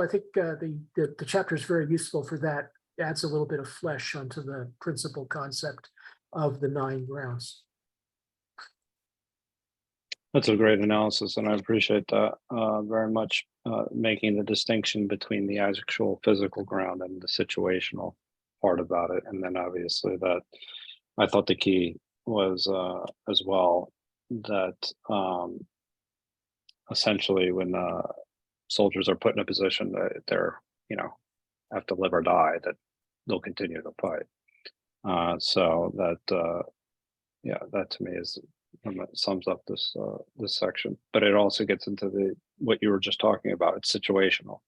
think the chapter is very useful for that. It adds a little bit of flesh onto the principal concept of the 9 grounds. That's a great analysis, and I appreciate that very much, making the distinction between the actual physical ground and the situational part about it. And then obviously that I thought the key was as well that essentially when soldiers are put in a position that they're, have to live or die, that they'll continue to fight. So that, that to me is sums up this this section. But it also gets into what you were just talking about. It's situational.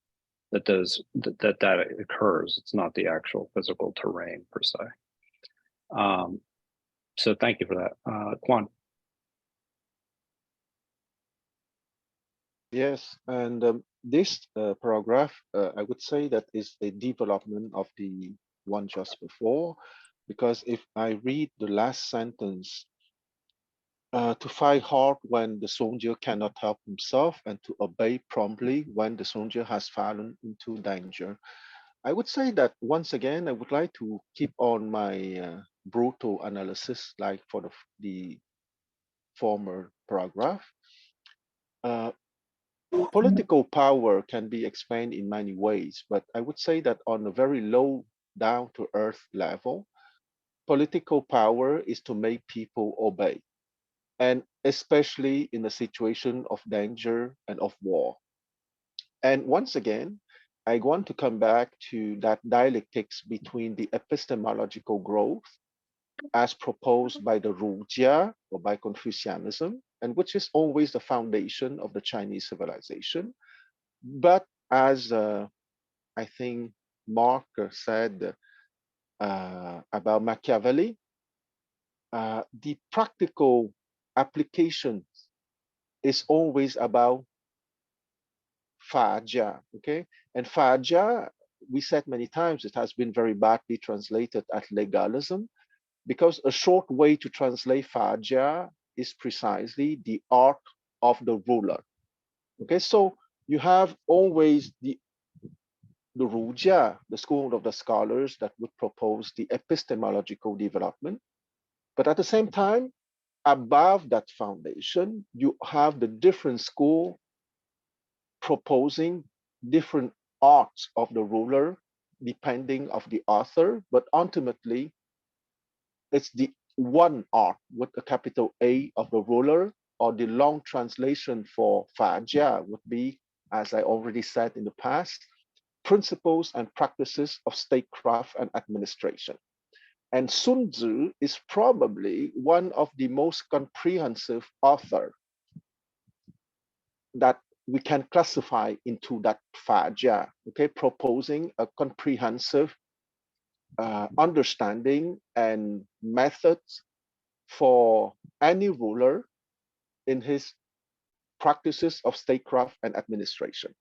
That occurs. It's not the actual physical terrain per se. So thank you for that, Quan. Yes, and this paragraph, I would say that is a development of the one just before, because if I read the last sentence, to fight hard when the soldier cannot help himself and to obey promptly when the soldier has fallen into danger. I would say that once again, I would like to keep on my brutal analysis like for the former paragraph. Political power can be explained in many ways, but I would say that on a very low, down to earth level, political power is to make people obey, and especially in a situation of danger and of war. And once again, I want to come back to that dialectics between the epistemological growth as proposed by the Rujia or by Confucianism, and which is always the foundation of the Chinese civilization. But as I think Mark said about Machiavelli, the practical application is always about Faja, okay? And Faja, we said many times, it has been very badly translated as legalism, because a short way to translate Faja is precisely the art of the ruler. Okay, so you have always the Rujia, the school of the scholars that would propose the epistemological development. But at the same time, above that foundation, you have the different school proposing different arts of the ruler, depending of the author, but ultimately it's the one art with a capital A of the ruler, or the long translation for Faja would be, as I already said in the past, principles and practices of statecraft and administration. And Sun Tzu is probably one of the most comprehensive author that we can classify into that Faja, okay, proposing a comprehensive understanding and methods for any ruler in his practices of statecraft and administration.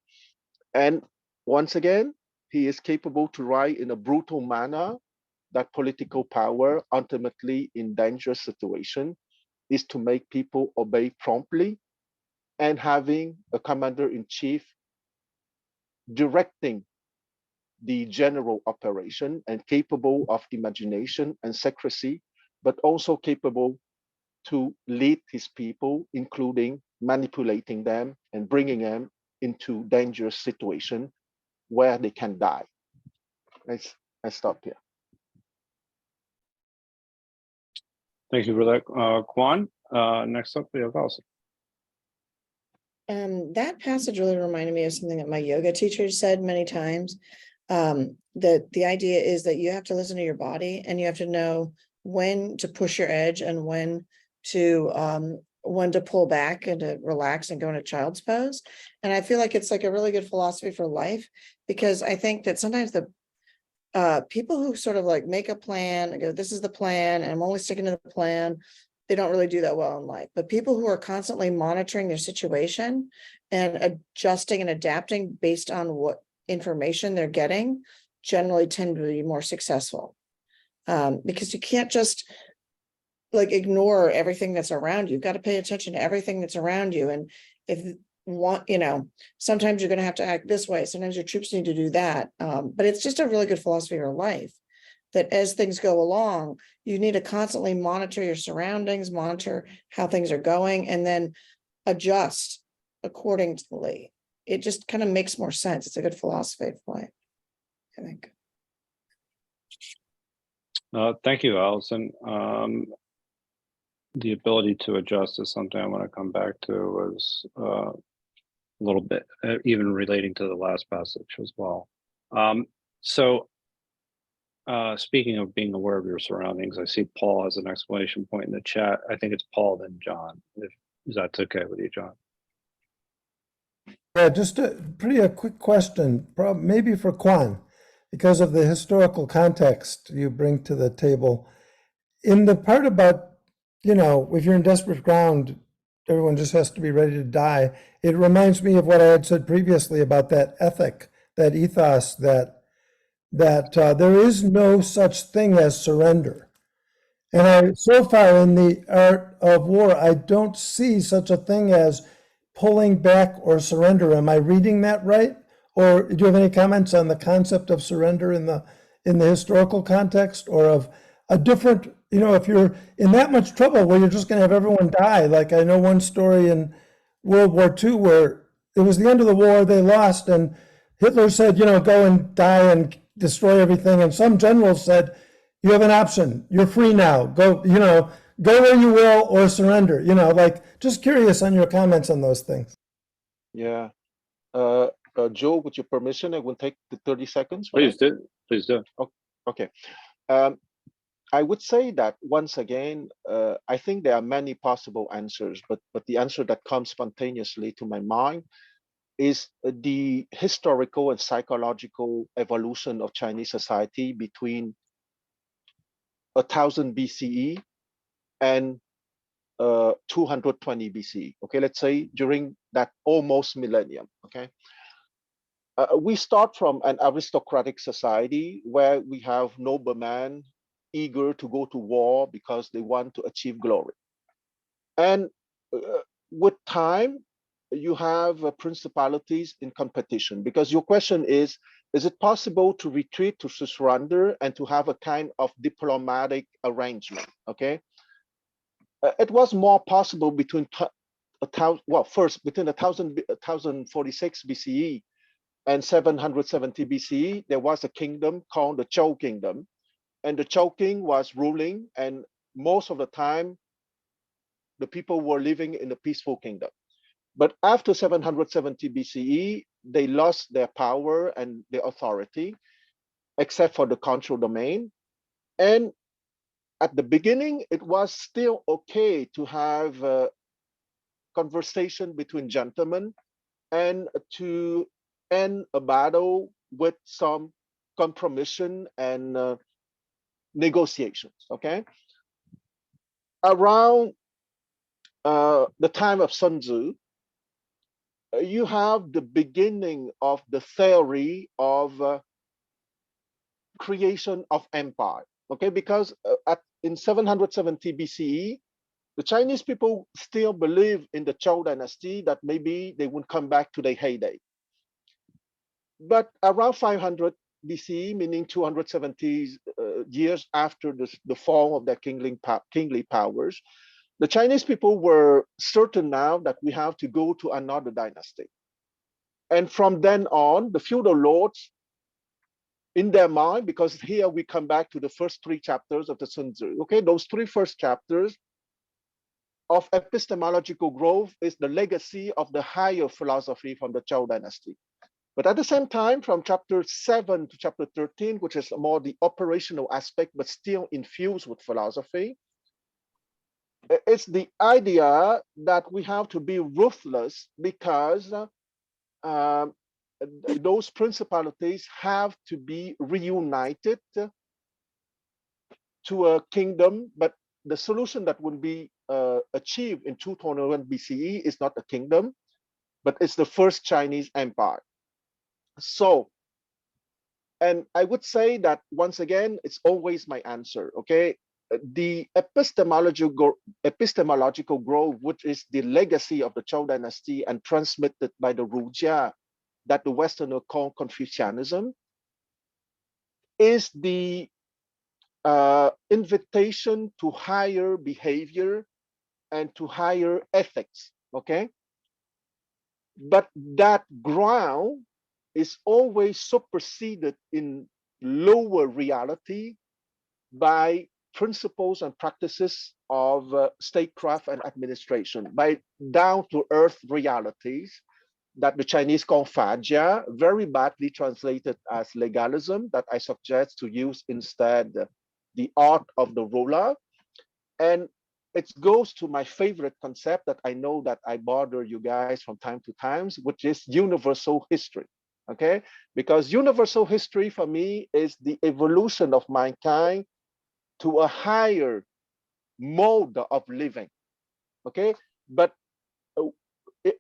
And once again, he is capable to write in a brutal manner that political power, ultimately in dangerous situation, is to make people obey promptly, and having a commander-in-chief directing the general operation and capable of imagination and secrecy, but also capable to lead his people, including manipulating them and bringing them into dangerous situation where they can die. I stop here. Thank you for that, Kwan. Next up, we have Elsa. That passage really reminded me of something that my yoga teacher said many times. That the idea is that you have to listen to your body, and you have to know when to push your edge and when to pull back and to relax and go into child's pose. And I feel like it's like a really good philosophy for life, because I think that sometimes the people who sort of like make a plan and go, this is the plan, and I'm only sticking to the plan, they don't really do that well in life. But people who are constantly monitoring their situation and adjusting and adapting based on what information they're getting generally tend to be more successful, because you can't just like ignore everything that's around you. You've got to pay attention to everything that's around you. And if sometimes you're going to have to act this way, sometimes your troops need to do that, but it's just a really good philosophy of life, that as things go along, you need to constantly monitor your surroundings, monitor how things are going, and then adjust accordingly. It just kind of makes more sense. It's a good philosophy of life, I think. Thank you, Allison. The ability to adjust is something I want to come back to as a little bit, even relating to the last passage as well. Speaking of being aware of your surroundings, I see Paul has an exclamation point in the chat. I think it's Paul, then John, if that's okay with you, John. Yeah, just a quick question, maybe for Kwan, because of the historical context you bring to the table. In the part about, if you're in desperate ground, everyone just has to be ready to die. It reminds me of what I had said previously about that ethic, that ethos, that there is no such thing as surrender. And so far in the art of war, I don't see such a thing as pulling back or surrender. Am I reading that right? Or do you have any comments on the concept of surrender in the historical context, or of a different, if you're in that much trouble where you're just going to have everyone die? Like I know one story in World War II where it was the end of the war, they lost, and Hitler said, go and die and destroy everything. And some generals said, you have an option. You're free now. Go where you will or surrender. Just curious on your comments on those things. Yeah. Joe, with your permission, I will take the 30 seconds. Please do. Please do. Okay. I would say that once again, I think there are many possible answers, but the answer that comes spontaneously to my mind is the historical and psychological evolution of Chinese society between 1000 BCE and 220 BCE. Okay, let's say during that almost millennium. Okay, we start from an aristocratic society where we have noblemen eager to go to war because they want to achieve glory, and with time you have principalities in competition, because your question is it possible to retreat, to surrender, and to have a kind of diplomatic arrangement? Okay, it was more possible between first between 1046 BCE and 770 BCE. There was a kingdom called the Zhou Kingdom, and the Zhou King was ruling, and most of the time the people were living in a peaceful kingdom. But after 770 BCE, they lost their power and their authority, except for the control domain. And at the beginning, it was still okay to have a conversation between gentlemen and to end a battle with some compromission and negotiations. Okay, around the time of Sun Tzu, you have the beginning of the theory of creation of empire. Okay, because in 770 BCE, the Chinese people still believe in the Zhou dynasty, that maybe they would come back to their heyday. But around 500 BCE, meaning 270 years after the fall of their kingly powers, the Chinese people were certain now that we have to go to another dynasty. And from then on, the feudal lords, in their mind, because here we come back to the first 3 chapters of the Sun Tzu. Okay, those 3 first chapters of epistemological growth is the legacy of the higher philosophy from the Zhou dynasty. But at the same time, from chapter 7 to chapter 13, which is more the operational aspect, but still infused with philosophy, it's the idea that we have to be ruthless, because those principalities have to be reunited to a kingdom. But the solution that would be achieved in 221 BCE is not a kingdom, but it's the first Chinese empire. So, and I would say that once again, it's always my answer. Okay, the epistemological growth, which is the legacy of the Zhou dynasty and transmitted by the Rujia, that the Westerner call Confucianism, is the invitation to higher behavior and to higher ethics. Okay, but that ground is always superseded in lower reality by principles and practices of statecraft and administration, by down-to-earth realities that the Chinese call fajia, very badly translated as legalism, that I suggest to use instead the art of the ruler. And it goes to my favorite concept that I know that I bother you guys from time to time, which is universal history. Okay, because universal history for me is the evolution of mankind to a higher mode of living. Okay, but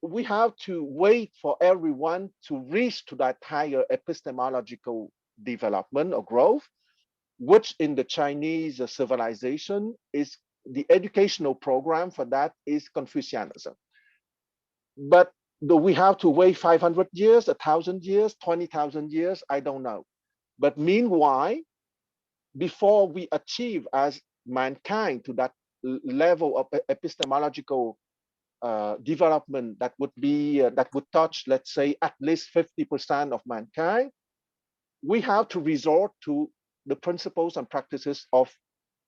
we have to wait for everyone to reach to that higher epistemological development or growth, which in the Chinese civilization is the educational program for that is Confucianism. But do we have to wait 500 years, 1,000 years, 20,000 years? I don't know. But meanwhile, before we achieve as mankind to that level of epistemological development that would be that would touch, let's say, at least 50% of mankind, we have to resort to the principles and practices of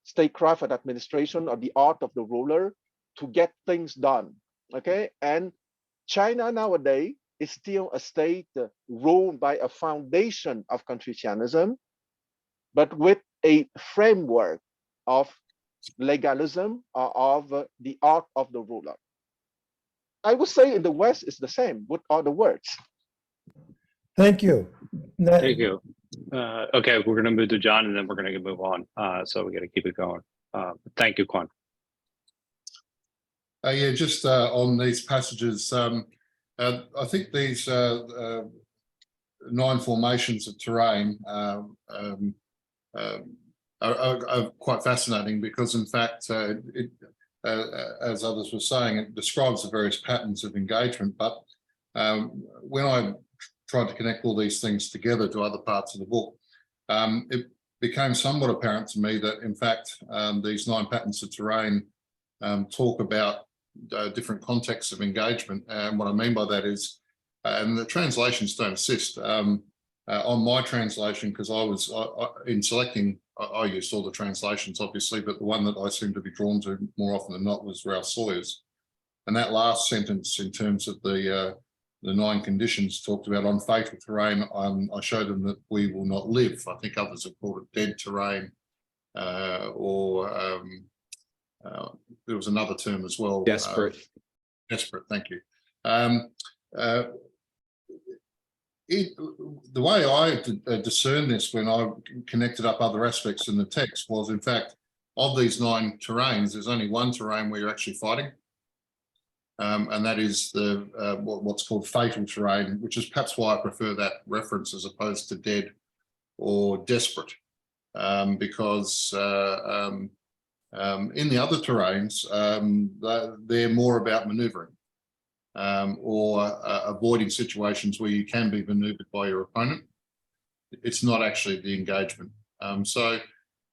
statecraft and administration, or the art of the ruler, to get things done. Okay, and China nowadays is still a state ruled by a foundation of Confucianism, but with a framework of legalism, or of the art of the ruler. I would say in the West it's the same. What are the words? Thank you. Thank you. Okay, we're going to move to John, and then we're going to move on. So we got to keep it going. Thank you, Quan. Yeah, just on these passages, I think these 9 formations of terrain are quite fascinating, because in fact, as others were saying, it describes the various patterns of engagement. But when I tried to connect all these things together to other parts of the book, it became somewhat apparent to me that in fact, these 9 patterns of terrain talk about different contexts of engagement. And what I mean by that is, and the translations don't assist on my translation, because in selecting, I used all the translations obviously, but the one that I seem to be drawn to more often than not was Ralph Sawyer's. And that last sentence, in terms of the 9 conditions talked about on fatal terrain, I showed them that we will not live. I think others have called it dead terrain, or there was another term as well. Desperate. Desperate, thank you. The way I discern this when I connected up other aspects in the text was, in fact, of these 9 terrains, there's only one terrain where you're actually fighting. And that is the what's called fatal terrain, which is perhaps why I prefer that reference as opposed to dead or desperate, because in the other terrains, they're more about manoeuvring, or avoiding situations where you can be maneuvered by your opponent. It's not actually the engagement. So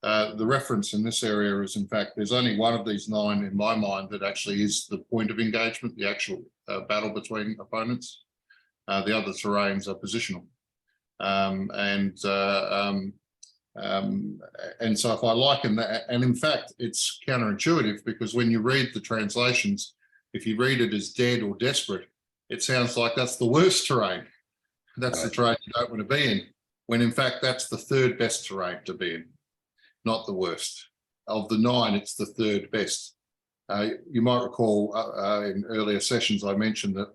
the reference in this area is, in fact, there's only one of these 9 in my mind that actually is the point of engagement, the actual battle between opponents. The other terrains are positional. And so if I liken that, and in fact, it's counterintuitive, because when you read the translations, if you read it as dead or desperate, it sounds like that's the worst terrain. That's the terrain you don't want to be in, when in fact, that's the 3rd best terrain to be in, not the worst. Of the 9, it's the 3rd best. You might recall in earlier sessions, I mentioned that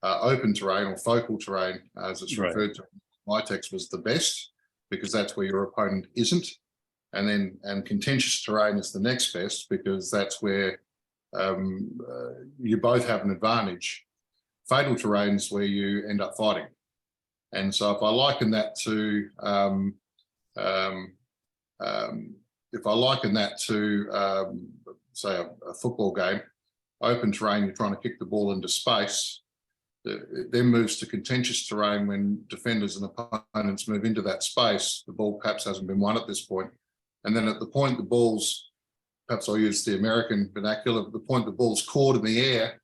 open terrain, or focal terrain, as it's referred to in my text, was the best, because that's where your opponent isn't. And contentious terrain is the next best, because that's where you both have an advantage. Fatal terrain is where you end up fighting. And so if I liken that to say a football game, open terrain, you're trying to kick the ball into space. It then moves to contentious terrain when defenders and opponents move into that space. The ball perhaps hasn't been won at this point. And then at the point the ball's, perhaps I'll use the American vernacular, at the point the ball's caught in the air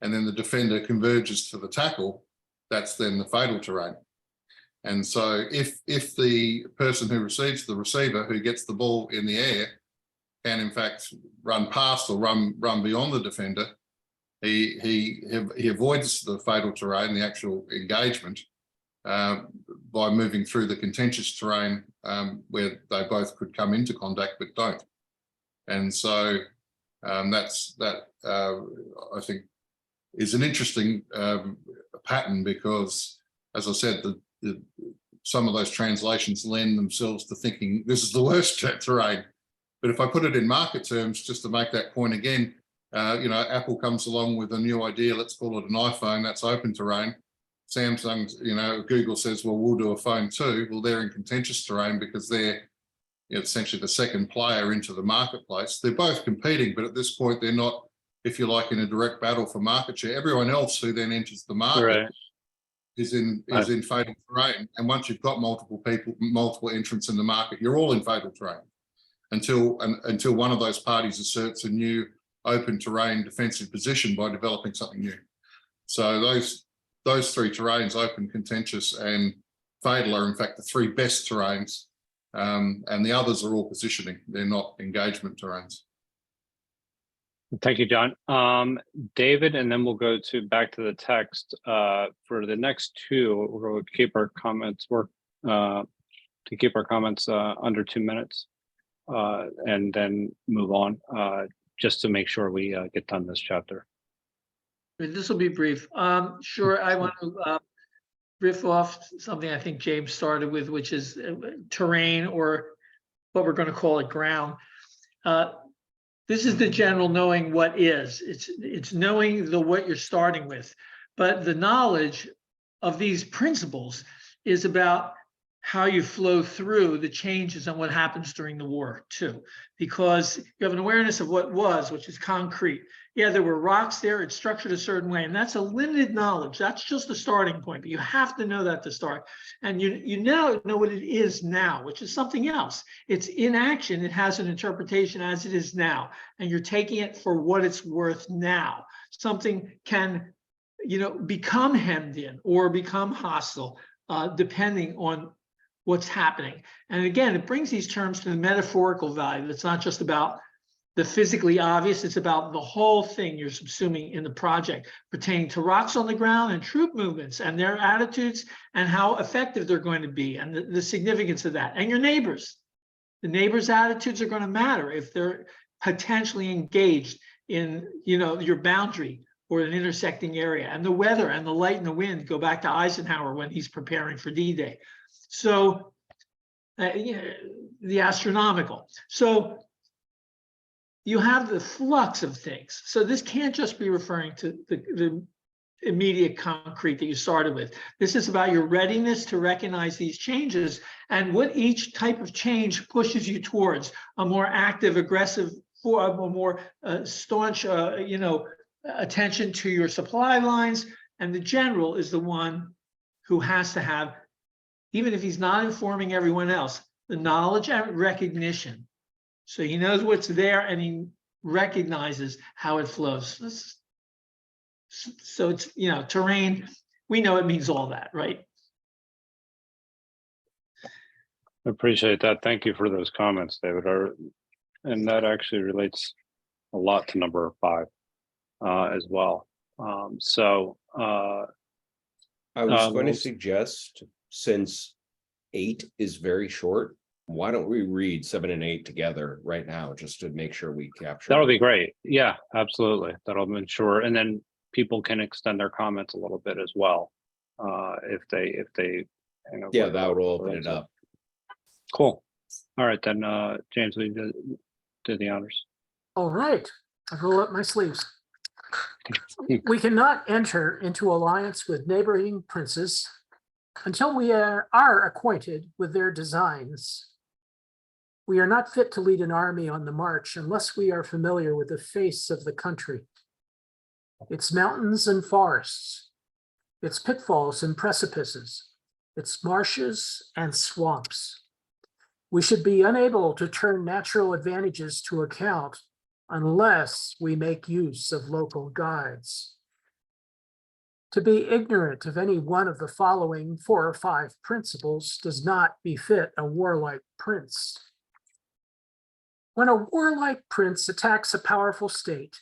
and then the defender converges to the tackle, that's then the fatal terrain. And so if the person who receives the receiver, who gets the ball in the air, can in fact run past or run beyond the defender, he avoids the fatal terrain, the actual engagement, by moving through the contentious terrain, where they both could come into contact but don't. And so that I think is an interesting pattern, because, as I said, some of those translations lend themselves to thinking this is the worst terrain. But if I put it in market terms, just to make that point again, Apple comes along with a new idea, let's call it an iPhone, that's open terrain. Samsung, Google says, well, we'll do a phone too. Well, they're in contentious terrain, because they're essentially the second player into the marketplace. They're both competing, but at this point, they're not, if you like, in a direct battle for market share. Everyone else who then enters the market is in fatal terrain. And once you've got multiple entrants in the market, you're all in fatal terrain until one of those parties asserts a new open terrain defensive position by developing something new. So those three terrains, open, contentious, and fatal, are in fact the three best terrains, and the others are all positioning. They're not engagement terrains. Thank you, John. David, and then we'll go back to the text. For the next two, we're going to keep our comments under 2 minutes, and then move on, just to make sure we get done this chapter. This will be brief. Sure, I want to riff off something I think James started with, which is terrain, or what we're going to call it, ground. This is the general knowing what is. It's knowing what you're starting with. But the knowledge of these principles is about how you flow through the changes and what happens during the war too, because you have an awareness of what was, which is concrete. Yeah, there were rocks there, it's structured a certain way, and that's a limited knowledge. That's just the starting point, but you have to know that to start. And you now know what it is now, which is something else. It's in action, it has an interpretation as it is now, and you're taking it for what it's worth now. Something can, become hemmed in or become hostile, depending on what's happening. And again, it brings these terms to the metaphorical value. It's not just about the physically obvious, it's about the whole thing you're subsuming in the project, pertaining to rocks on the ground and troop movements and their attitudes and how effective they're going to be, and the significance of that. And your neighbors. The neighbors' attitudes are going to matter if they're potentially engaged in, your boundary or an intersecting area. And the weather and the light and the wind go back to Eisenhower when he's preparing for D-Day. So the astronomical. So you have the flux of things. So this can't just be referring to the immediate concrete that you started with. This is about your readiness to recognize these changes and what each type of change pushes you towards: a more active, aggressive, or a more staunch, attention to your supply lines. And the general is the one who has to have, even if he's not informing everyone else, the knowledge and recognition. So he knows what's there and he recognizes how it flows. So it's, terrain, we know it means all that, right? I appreciate that. Thank you for those comments, David. And that actually relates a lot to number 5 as well. I was going to we'll- suggest, since 8 is very short, why don't we read 7 and 8 together right now, just to make sure we capture. That'll be great. Yeah, absolutely. That'll ensure, and then people can extend their comments a little bit as well, if they. Yeah, that will open it up. Cool. All right, then, James, we do the honors. All right, I roll up my sleeves. We cannot enter into alliance with neighboring princes until we are acquainted with their designs. We are not fit to lead an army on the march unless we are familiar with the face of the country, its mountains and forests, its pitfalls and precipices, its marshes and swamps. We should be unable to turn natural advantages to account unless we make use of local guides. To be ignorant of any one of the following 4 or 5 principles does not befit a warlike prince. When a warlike prince attacks a powerful state,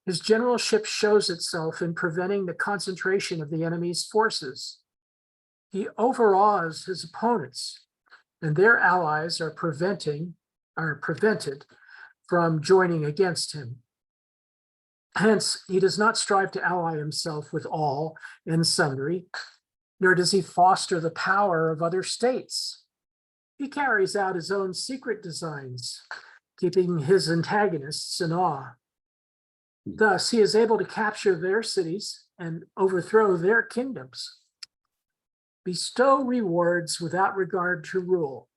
his generalship shows itself in preventing the concentration of the enemy's forces. He overawes his opponents, and their allies are prevented from joining against him. Hence, he does not strive to ally himself with all and sundry, nor does he foster the power of other states. He carries out his own secret designs, keeping his antagonists in awe. Thus, he is able to capture their cities and overthrow their kingdoms. Bestow rewards without regard to rule.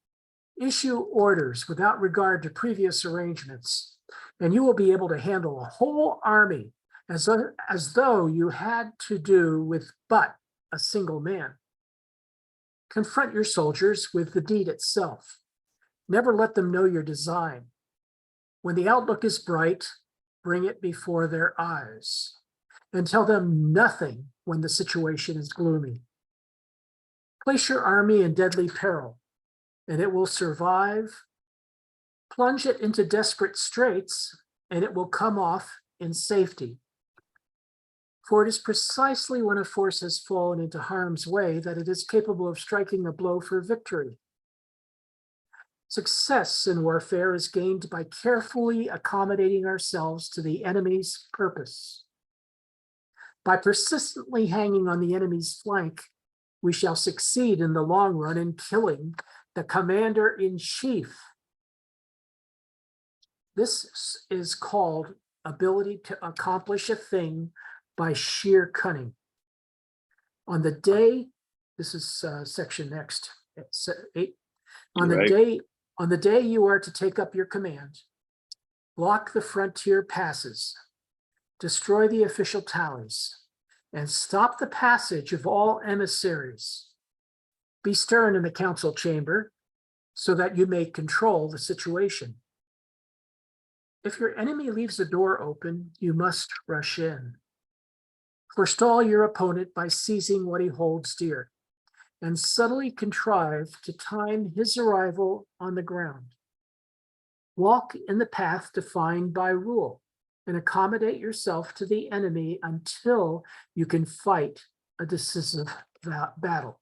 Issue orders without regard to previous arrangements, and you will be able to handle a whole army as though you had to do with but a single man. Confront your soldiers with the deed itself. Never let them know your design. When the outlook is bright, bring it before their eyes, and tell them nothing when the situation is gloomy. Place your army in deadly peril, and it will survive. Plunge it into desperate straits, and it will come off in safety. For it is precisely when a force has fallen into harm's way that it is capable of striking a blow for victory. Success in warfare is gained by carefully accommodating ourselves to the enemy's purpose. By persistently hanging on the enemy's flank, we shall succeed in the long run in killing the commander-in-chief. This is called ability to accomplish a thing by sheer cunning. On the day, this is section next, 8. On the day you are to take up your command, block the frontier passes, destroy the official tallies, and stop the passage of all emissaries. Be stern in the council chamber so that you may control the situation. If your enemy leaves the door open, you must rush in. Forestall your opponent by seizing what he holds dear, and subtly contrive to time his arrival on the ground. Walk in the path defined by rule, and accommodate yourself to the enemy until you can fight a decisive battle.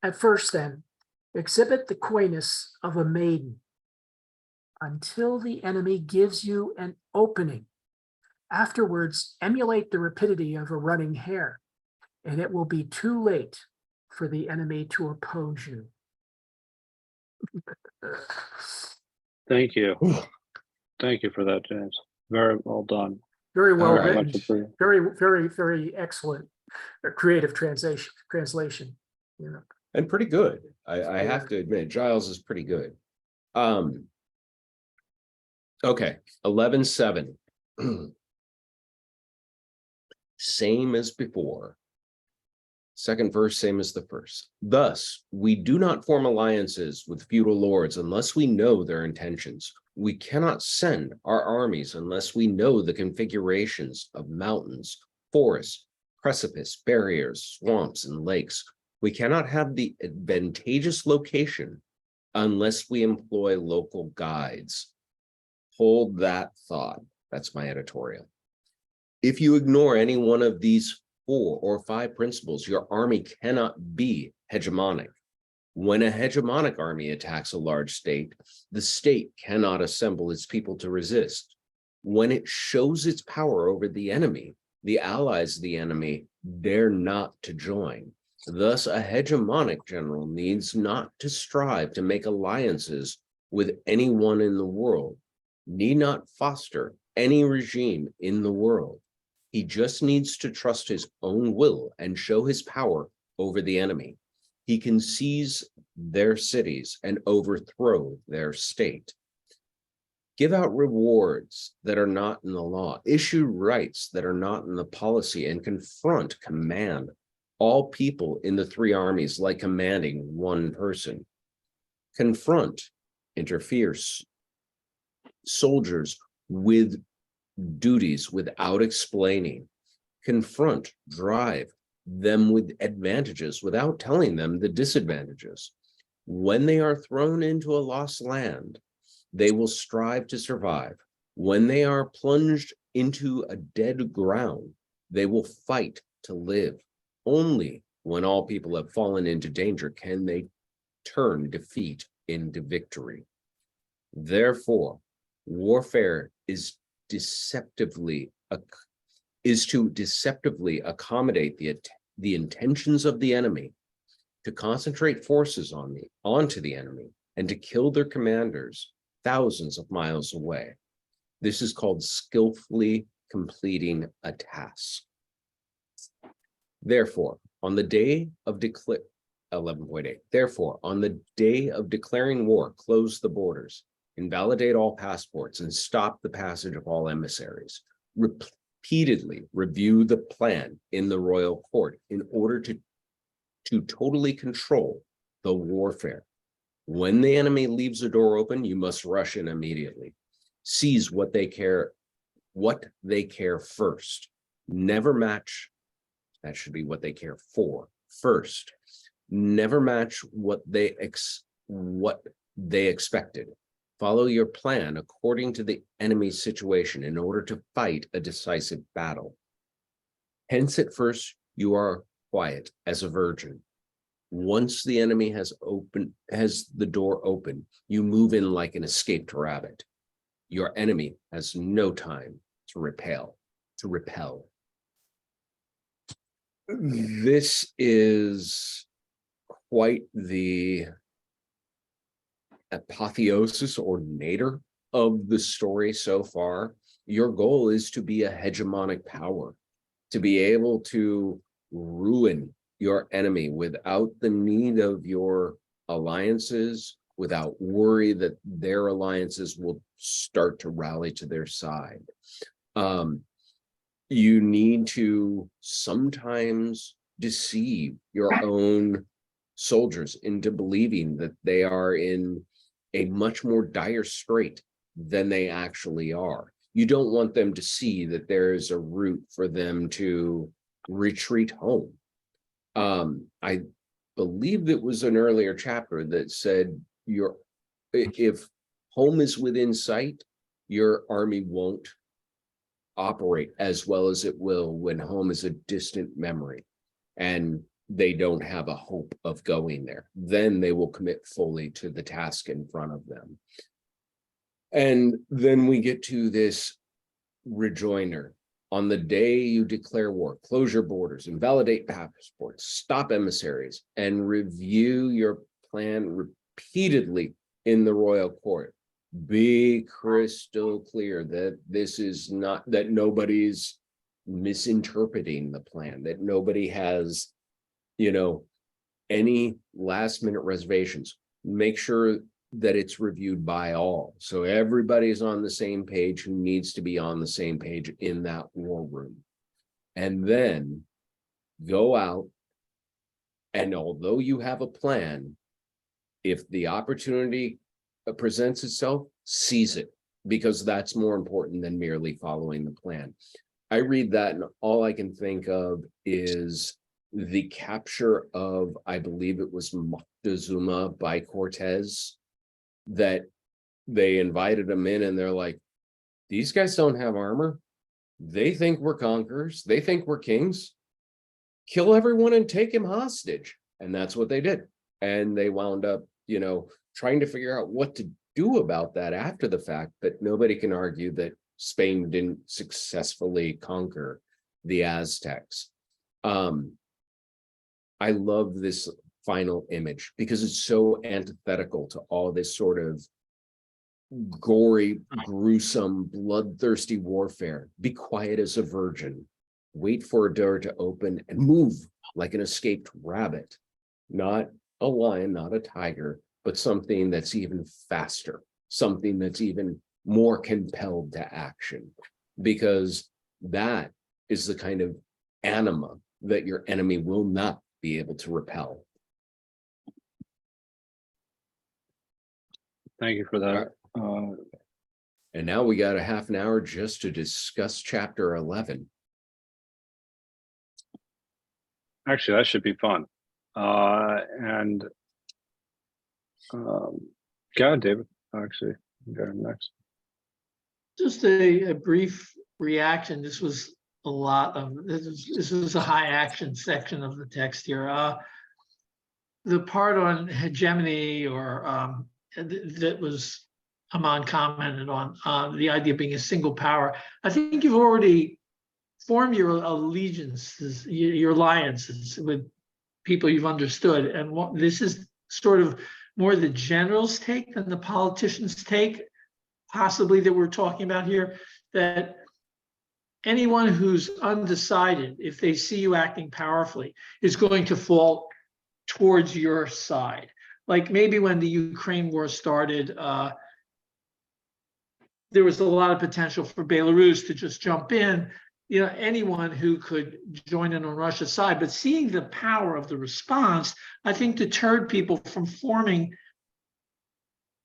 At first, then, exhibit the coyness of a maiden until the enemy gives you an opening. Afterwards, emulate the rapidity of a running hare, and it will be too late for the enemy to oppose you. Thank you. Thank you for that, James. Very well done. Very well All right. written. Much appreciated. Very excellent creative translation. You know. And pretty good. I have to admit, Giles is pretty good. Okay, 11:7. Same as before. Second verse, same as the first. Thus, we do not form alliances with feudal lords unless we know their intentions. We cannot send our armies unless we know the configurations of mountains, forests, precipice, barriers, swamps, and lakes. We cannot have the advantageous location unless we employ local guides. Hold that thought. That's my editorial. If you ignore any one of these 4 or 5 principles, your army cannot be hegemonic. When a hegemonic army attacks a large state, the state cannot assemble its people to resist. When it shows its power over the enemy, the allies of the enemy dare not to join. Thus, a hegemonic general needs not to strive to make alliances with anyone in the world, need not foster any regime in the world. He just needs to trust his own will and show his power over the enemy. He can seize their cities and overthrow their state. Give out rewards that are not in the law, issue rights that are not in the policy, and command all people in the 3 armies like commanding one person. Confront, interfere soldiers with duties without explaining. Confront, drive them with advantages without telling them the disadvantages. When they are thrown into a lost land, they will strive to survive. When they are plunged into a dead ground, they will fight to live. Only when all people have fallen into danger can they turn defeat into victory. Therefore, warfare is to deceptively accommodate the intentions of the enemy, to concentrate forces onto the enemy, and to kill their commanders thousands of miles away. This is called skillfully completing a task. Therefore, on the day of 11.8, therefore, on the day of declaring war, close the borders, invalidate all passports, and stop the passage of all emissaries. Repeatedly review the plan in the royal court in order to totally control the warfare. When the enemy leaves the door open, you must rush in immediately. Seize what they care first. Never match. That should be what they care for first. Never match what they expected. Follow your plan according to the enemy's situation in order to fight a decisive battle. Hence, at first, you are quiet as a virgin. Once the enemy has the door open, you move in like an escaped rabbit. Your enemy has no time to repel. This is quite the apotheosis or nadir of the story so far. Your goal is to be a hegemonic power, to be able to ruin your enemy without the need of your alliances, without worry that their alliances will start to rally to their side. You need to sometimes deceive your own soldiers into believing that they are in a much more dire strait than they actually are. You don't want them to see that there is a route for them to retreat home. I believe it was an earlier chapter that said if home is within sight, your army won't operate as well as it will when home is a distant memory and they don't have a hope of going there. Then they will commit fully to the task in front of them. And then we get to this rejoinder. On the day you declare war, close your borders, invalidate passports, stop emissaries, and review your plan repeatedly in the royal court. Be crystal clear that this is not, that nobody's misinterpreting the plan, that nobody has, any last minute reservations. Make sure that it's reviewed by all. So everybody's on the same page who needs to be on the same page in that war room. And then go out, and although you have a plan, if the opportunity presents itself, seize it, because that's more important than merely following the plan. I read that and all I can think of is the capture of, I believe it was Moctezuma by Cortez, that they invited him in and they're like, these guys don't have armor. They think we're conquerors. They think we're kings. Kill everyone and take him hostage. And that's what they did. And they wound up, trying to figure out what to do about that after the fact, but nobody can argue that Spain didn't successfully conquer the Aztecs. I love this final image because it's so antithetical to all this sort of gory, gruesome, bloodthirsty warfare. Be quiet as a virgin, wait for a door to open and move like an escaped rabbit, not a lion, not a tiger, but something that's even faster, something that's even more compelled to action, because that is the kind of anima that your enemy will not be able to repel. Thank you for that. And now we got a half an hour just to discuss chapter 11. Actually, that should be fun. Go ahead, David. Actually, go next. Just a brief reaction. This was a lot of, this was a high action section of the text here. The part on hegemony, or that was Aman commented on, the idea of being a single power. I think you've already formed your allegiances, your alliances with people you've understood. And this is sort of more the general's take than the politician's take, possibly, that we're talking about here, that anyone who's undecided, if they see you acting powerfully, is going to fall towards your side. Like maybe when the Ukraine war started, there was a lot of potential for Belarus to just jump in, anyone who could join in on Russia's side. But seeing the power of the response, I think, deterred people from forming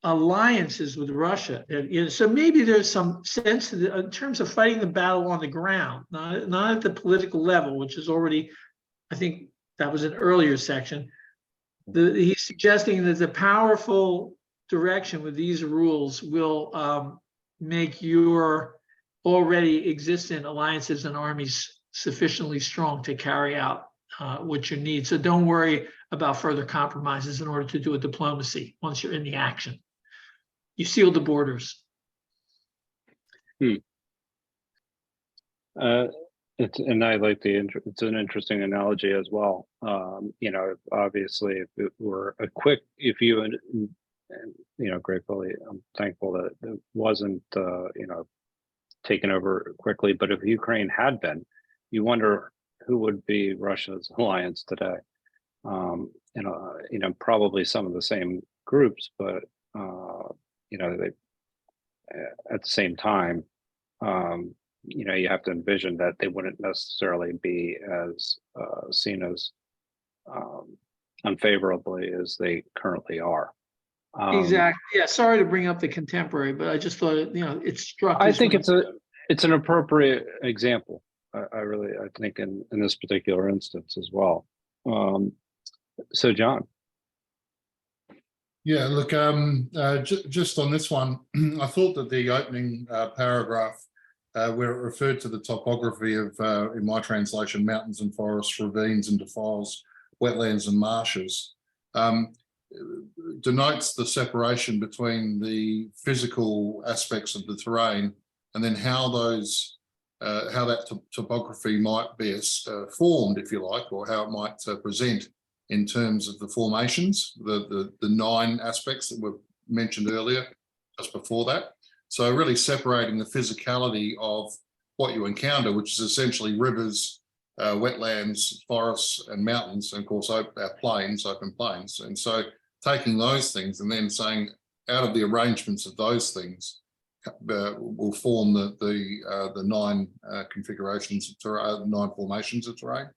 alliances with Russia. So maybe there's some sense in terms of fighting the battle on the ground, not at the political level, which is already, I think that was an earlier section. He's suggesting that the powerful direction with these rules will make your already existent alliances and armies sufficiently strong to carry out what you need. So don't worry about further compromises in order to do a diplomacy once you're in the action. You sealed the borders. And I like it's an interesting analogy as well. You know, obviously, if it were if you and you know, gratefully, I'm thankful that it wasn't you know, taken over quickly. But if Ukraine had been, you wonder who would be Russia's alliance today. You know, probably some of the same groups, but you know, they at the same time, you know, you have to envision that they wouldn't necessarily be as seen as unfavorably as they currently are. Exactly. Yeah. Sorry to bring up the contemporary, but I just thought it, you know, it struck. I us think when- it's an appropriate example. I think in this particular instance as well. So John. Yeah, look, just on this one, I thought that the opening paragraph where it referred to the topography of, in my translation, mountains and forests, ravines and defiles, wetlands and marshes, denotes the separation between the physical aspects of the terrain and then how those, how that topography might be formed, if you like, or how it might present in terms of the formations, the 9 aspects that were mentioned earlier, just before that. So really separating the physicality of what you encounter, which is essentially rivers, wetlands, forests, and mountains, and of course our plains, open plains. And so taking those things and then saying, out of the arrangements of those things, will form the 9 configurations of terrain, 9 formations of terrain.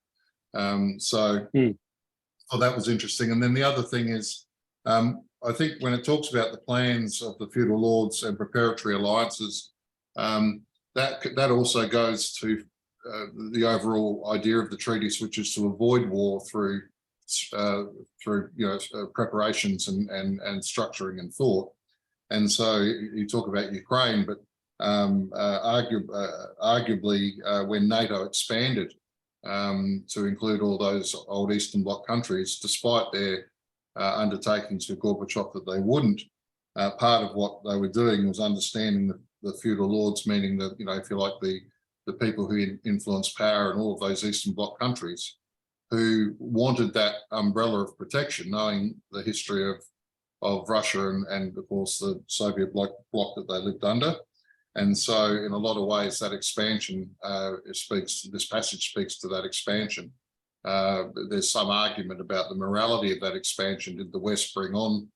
Oh, that was interesting. And then the other thing is, I think when it talks about the plans of the feudal lords and preparatory alliances, that also goes to the overall idea of the treaties, which is to avoid war through preparations and structuring and thought. And so you talk about Ukraine, but arguably when NATO expanded to include all those old Eastern Bloc countries, despite their undertakings to Gorbachev that they wouldn't, part of what they were doing was understanding the feudal lords, meaning that, you know, if you like, the people who influenced power in all of those Eastern Bloc countries, who wanted that umbrella of protection, knowing the history of Russia and of course the Soviet bloc that they lived under. And so in a lot of ways that expansion this passage speaks to that expansion. There's some argument about the morality of that expansion. Did the West bring on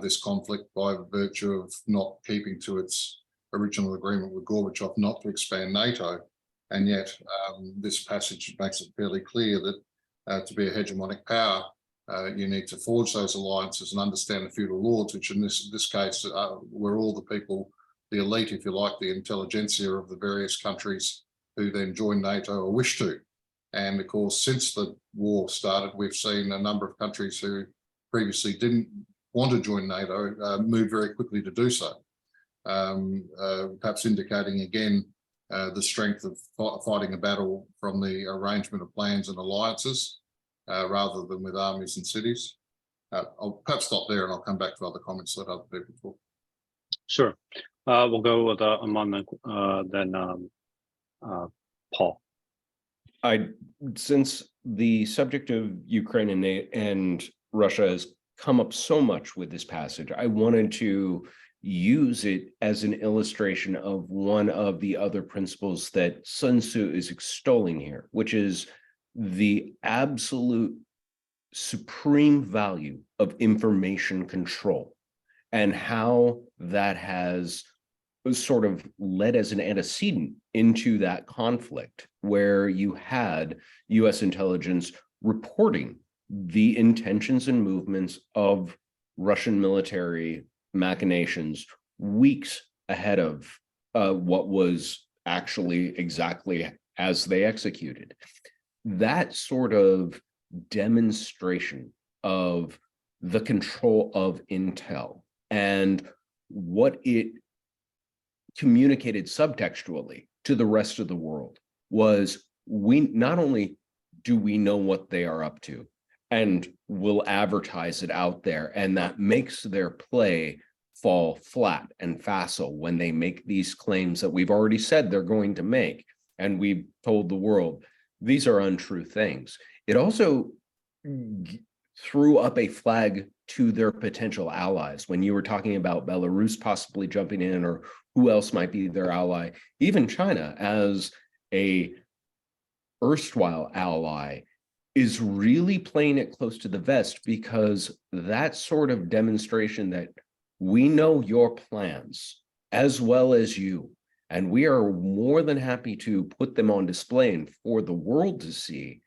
this conflict by virtue of not keeping to its original agreement with Gorbachev not to expand NATO? And yet this passage makes it fairly clear that to be a hegemonic power, you need to forge those alliances and understand the feudal lords, which in this case were all the people, the elite, if you like, the intelligentsia of the various countries who then joined NATO or wish to. And of course, since the war started, we've seen a number of countries who previously didn't want to join NATO move very quickly to do so. Perhaps indicating again the strength of fighting a battle from the arrangement of plans and alliances rather than with armies and cities. I'll perhaps stop there and I'll come back to other comments that other people talk. Sure. We'll go with Amon, then Paul. Since the subject of Ukraine and Russia has come up so much with this passage, I wanted to use it as an illustration of one of the other principles that Sun Tzu is extolling here, which is the absolute supreme value of information control and how that has sort of led as an antecedent into that conflict where you had US intelligence reporting the intentions and movements of Russian military machinations weeks ahead of what was actually exactly as they executed. That sort of demonstration of the control of intel and what it communicated subtextually to the rest of the world was, we not only do we know what they are up to and will advertise it out there, and that makes their play fall flat and facile when they make these claims that we've already said they're going to make, and we've told the world these are untrue things. It also threw up a flag to their potential allies. When you were talking about Belarus possibly jumping in, or who else might be their ally, even China as a erstwhile ally is really playing it close to the vest, because that sort of demonstration that we know your plans as well as you, and we are more than happy to put them on display and for the world to see,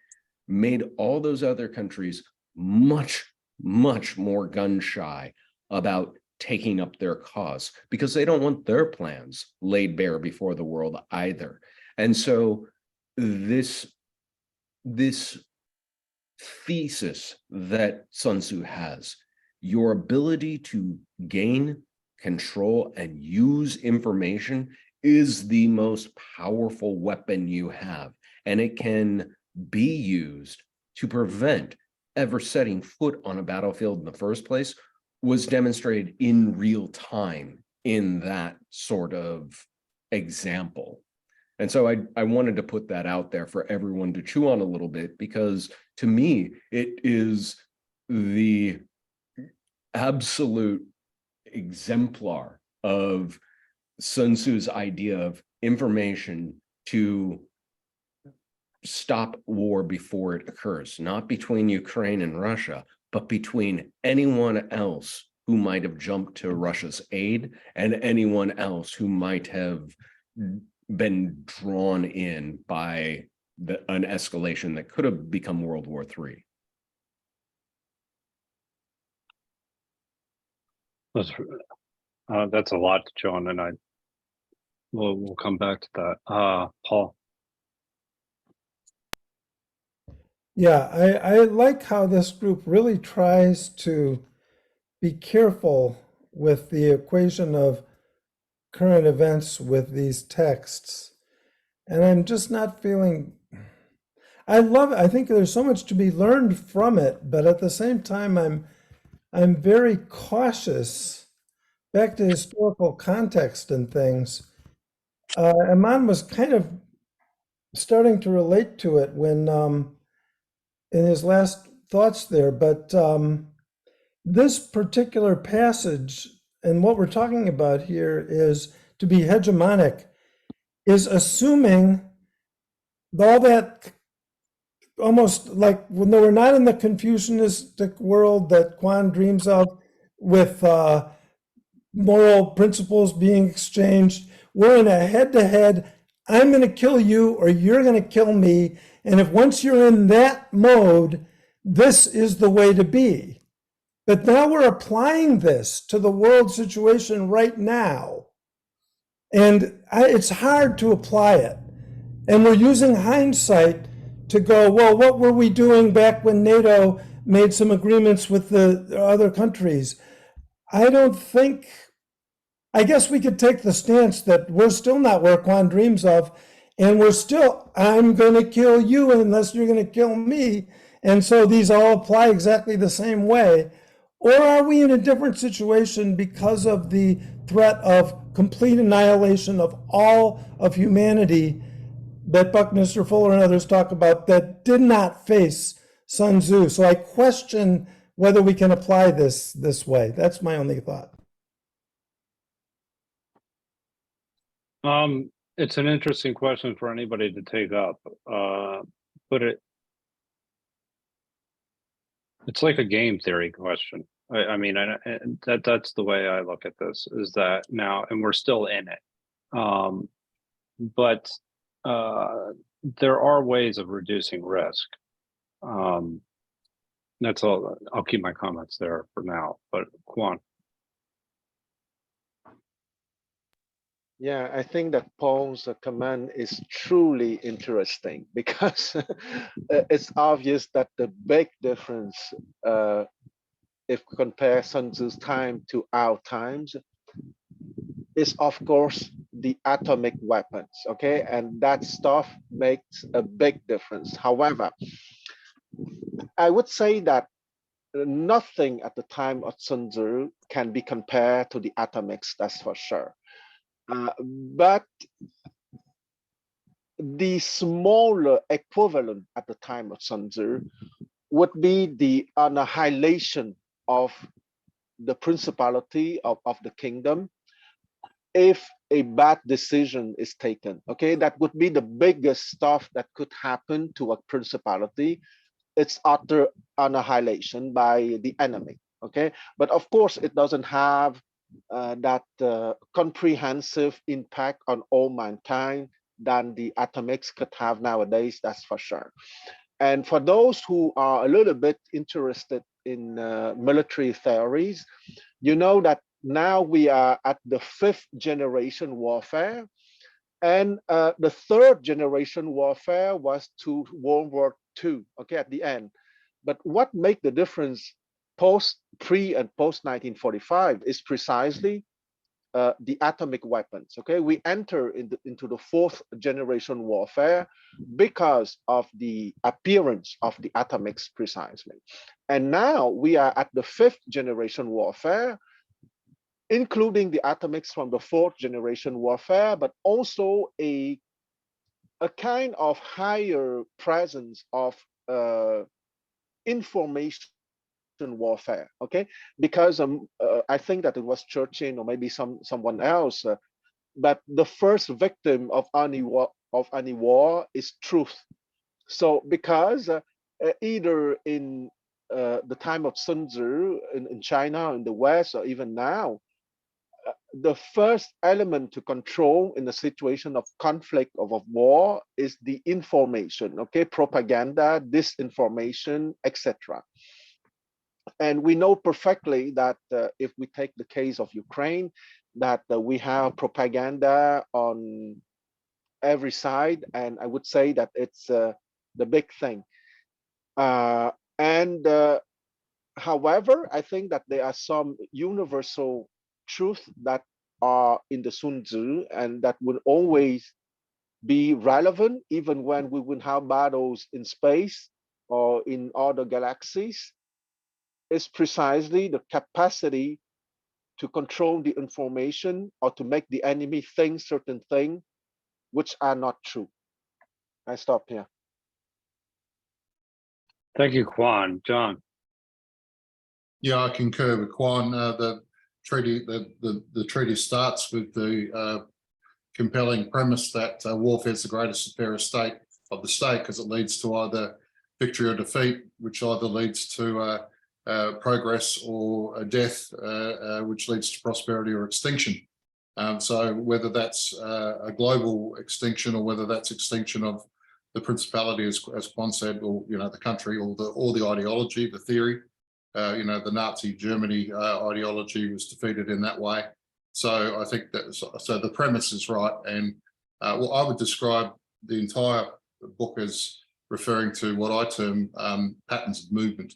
made all those other countries much, much more gun shy about taking up their cause, because they don't want their plans laid bare before the world either. And so this thesis that Sun Tzu has, your ability to gain control and use information is the most powerful weapon you have, and it can be used to prevent ever setting foot on a battlefield in the first place, was demonstrated in real time in that sort of example. And so I wanted to put that out there for everyone to chew on a little bit, because to me, it is the absolute exemplar of Sun Tzu's idea of information to stop war before it occurs, not between Ukraine and Russia, but between anyone else who might have jumped to Russia's aid and anyone else who might have been drawn in by an escalation that could have become World War III. That's a lot, John, and we'll come back to that. Paul. Yeah, I like how this group really tries to be careful with the equation of current events with these texts. And I'm just not feeling, I love it. I think there's so much to be learned from it, but at the same time, I'm very cautious. Back to historical context and things. Aman was kind of starting to relate to it when in his last thoughts there, but this particular passage and what we're talking about here is to be hegemonic, is assuming all that, almost like when they were not in the Confucianistic world that Quan dreams of, with moral principles being exchanged. We're in a head-to-head, I'm going to kill you or you're going to kill me. And if once you're in that mode, this is the way to be. But now we're applying this to the world situation right now. And it's hard to apply it. And we're using hindsight to go, well, what were we doing back when NATO made some agreements with the other countries? I don't think, I guess we could take the stance that we're still not where Quan dreams of, and we're still, I'm going to kill you unless you're going to kill me. And so these all apply exactly the same way. Or are we in a different situation because of the threat of complete annihilation of all of humanity that Buckminster Fuller and others talk about that did not face Sun Tzu? So I question whether we can apply this way. That's my only thought. It's an interesting question for anybody to take up, but it's like a game theory question. I mean, that's the way I look at this, is that now, and we're still in it. But there are ways of reducing risk. That's all. I'll keep my comments there for now, but Quan. Yeah, I think that Paul's comment is truly interesting because it's obvious that the big difference, if we compare Sun Tzu's time to our times, is of course the atomic weapons. Okay, and that stuff makes a big difference. However, I would say that nothing at the time of Sun Tzu can be compared to the atomics, that's for sure. But the smaller equivalent at the time of Sun Tzu would be the annihilation of the principality of the kingdom if a bad decision is taken. Okay, that would be the biggest stuff that could happen to a principality. It's utter annihilation by the enemy. Okay, but of course it doesn't have that comprehensive impact on all mankind than the atomics could have nowadays, that's for sure. And for those who are a little bit interested in military theories, you know that now we are at the 5th generation warfare. And the 3rd generation warfare was to World War II, okay, at the end. But what made the difference pre and post 1945 is precisely the atomic weapons. Okay, we enter into the 4th generation warfare because of the appearance of the atomics precisely. And now we are at the 5th generation warfare, including the atomics from the 4th generation warfare, but also a kind of higher presence of information warfare. Okay, because I think that it was Churchill or maybe someone else, but the first victim of any war is truth. So because either in the time of Sun Tzu in China, in the West, or even now, the first element to control in a situation of conflict or of war is the information. Okay, propaganda, disinformation, etc. And we know perfectly that if we take the case of Ukraine, that we have propaganda on every side, and I would say that it's the big thing. However, I think that there are some universal truths that are in the Sun Tzu and that will always be relevant, even when we will have battles in space or in other galaxies. Is precisely the capacity to control the information or to make the enemy think certain things which are not true. I stop here. Thank you, Quan. John. Yeah, I concur with Quan. The treaty starts with the compelling premise that warfare is the greatest affair of the state because it leads to either victory or defeat, which either leads to progress or death, which leads to prosperity or extinction. So whether that's a global extinction or whether that's extinction of the principality, as Quan said, or the country, or the ideology, the theory, the Nazi Germany ideology was defeated in that way. So I think that the premise is right, and well, I would describe the entire book as referring to what I term patterns of movement.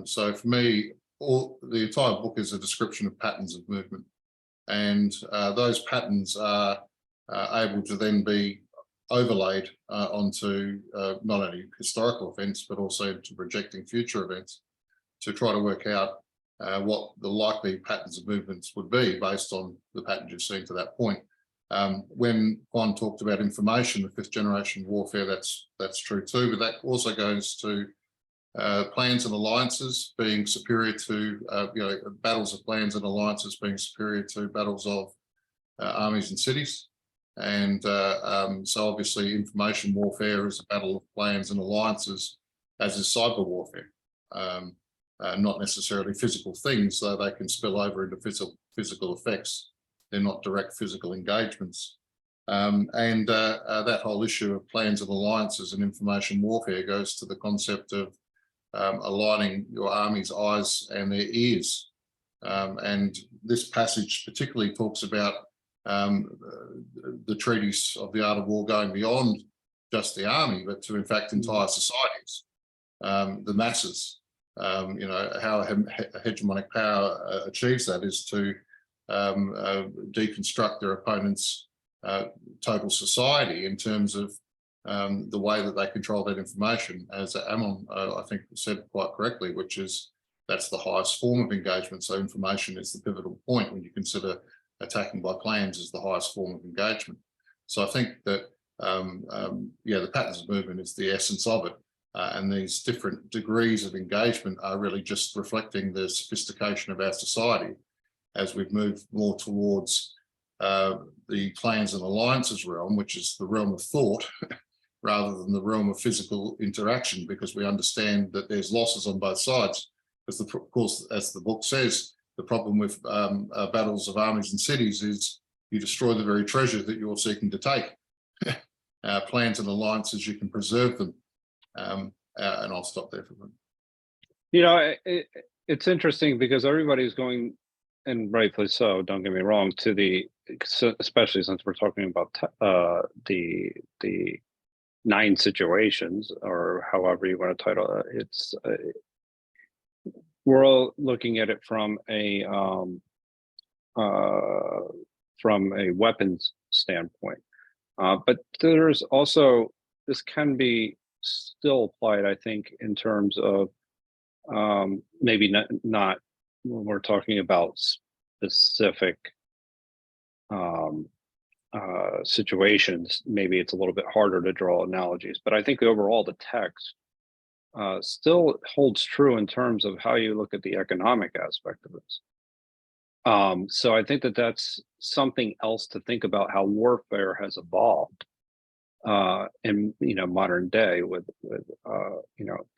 So for me, the entire book is a description of patterns of movement, and those patterns are able to then be overlaid onto not only historical events, but also to projecting future events to try to work out what the likely patterns of movements would be based on the patterns you've seen to that point. When Juan talked about information, the 5th generation warfare, that's true too, but that also goes to plans and alliances being superior to, battles of plans and alliances being superior to battles of armies and cities. And so obviously information warfare is a battle of plans and alliances, as is cyber warfare. Not necessarily physical things, though they can spill over into physical effects. They're not direct physical engagements. That whole issue of plans and alliances and information warfare goes to the concept of aligning your army's eyes and their ears. And this passage particularly talks about the treatise of the art of war going beyond just the army, but to in fact entire societies, the masses. How a hegemonic power achieves that is to deconstruct their opponent's total society in terms of the way that they control that information, as Amon, I think, said quite correctly, which is that's the highest form of engagement. So information is the pivotal point when you consider attacking by clans as the highest form of engagement. So I think that, the patterns of movement is the essence of it. And these different degrees of engagement are really just reflecting the sophistication of our society as we've moved more towards the clans and alliances realm, which is the realm of thought, rather than the realm of physical interaction, because we understand that there's losses on both sides. Because of course, as the book says, the problem with battles of armies and cities is you destroy the very treasure that you're seeking to take. Plans and alliances, you can preserve them. And I'll stop there for a minute. It's interesting because everybody's going, and rightfully so, don't get me wrong, to the, especially since we're talking about the 9 situations, or however you want to title it. It's we're all looking at it from a weapons standpoint, but there's also, this can be still applied, I think, in terms of maybe not when we're talking about specific situations. Maybe it's a little bit harder to draw analogies, but I think overall the text still holds true in terms of how you look at the economic aspect of this. So I think that that's something else to think about, how warfare has evolved in modern day with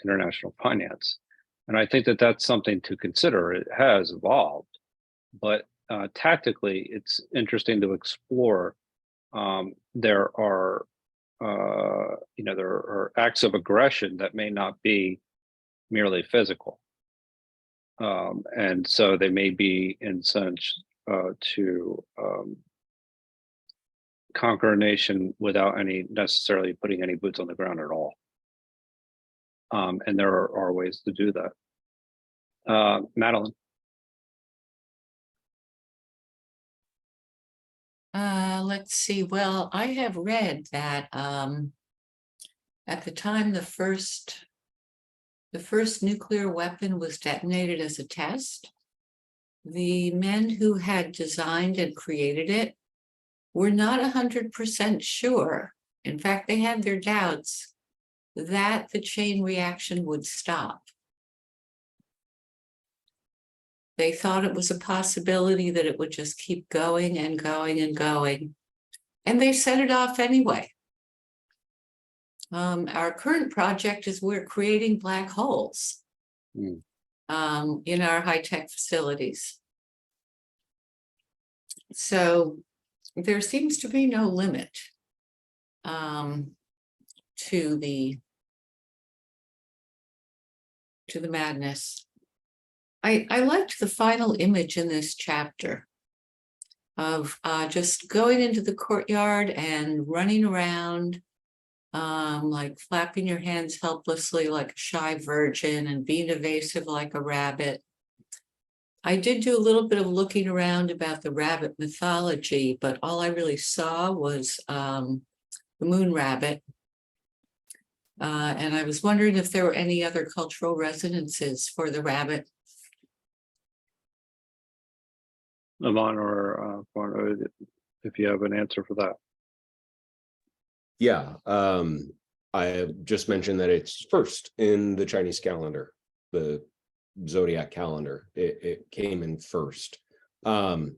international finance. And I think that that's something to consider. It has evolved, but tactically, it's interesting to explore. There are acts of aggression that may not be merely physical, and so they may be in sense to conquer a nation without necessarily putting any boots on the ground at all. And there are ways to do that. Madeline. Let's see. Well, I have read that at the time the first nuclear weapon was detonated as a test, the men who had designed and created it were not 100% sure. In fact, they had their doubts that the chain reaction would stop. They thought it was a possibility that it would just keep going and going and going. And they set it off anyway. Our current project is we're creating black holes in our high-tech facilities. So there seems to be no limit to the madness. I liked the final image in this chapter of just going into the courtyard and running around, like flapping your hands helplessly like a shy virgin and being evasive like a rabbit. I did do a little bit of looking around about the rabbit mythology, but all I really saw was the moon rabbit. And I was wondering if there were any other cultural resonances for the rabbit. Amon or if you have an answer for that. Yeah, I just mentioned that it's first in the Chinese calendar, the zodiac calendar. It came in first, and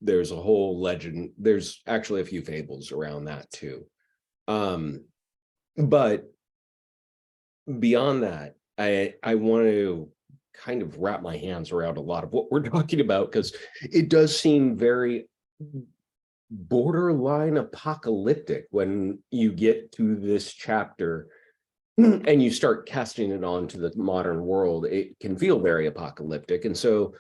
there's a whole legend. There's actually a few fables around that too, but beyond that, I want to kind of wrap my hands around a lot of what we're talking about, because it does seem very borderline apocalyptic when you get to this chapter and you start casting it on to the modern world. It can feel very apocalyptic. And so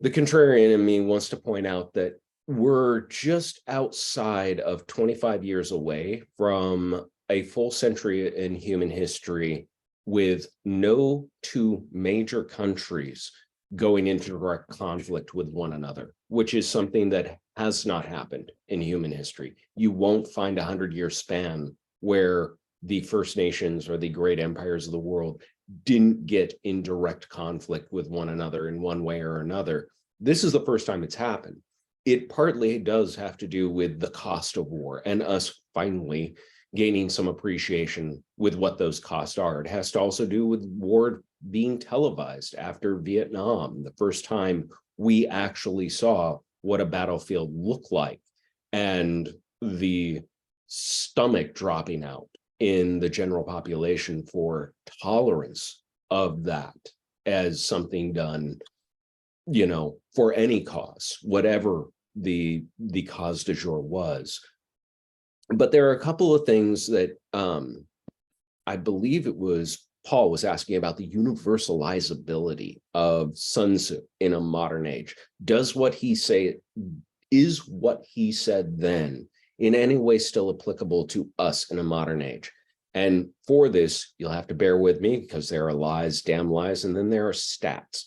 The contrarian in me wants to point out that we're just outside of 25 years away from a full century in human history with no two major countries going into direct conflict with one another, which is something that has not happened in human history. You won't find a 100-year span where the First Nations or the great empires of the world didn't get in direct conflict with one another in one way or another. This is the first time it's happened. It partly does have to do with the cost of war and us finally gaining some appreciation with what those costs are. It has to also do with war being televised after Vietnam, the first time we actually saw what a battlefield looked like, and the stomach dropping out in the general population for tolerance of that as something done, you know, for any cause, whatever the cause du jour was. But there are a couple of things that I believe it was Paul was asking about the universalizability of Sun Tzu in a modern age. Does what he say, is what he said then in any way still applicable to us in a modern age? And for this, you'll have to bear with me because there are lies, damn lies, and then there are stats.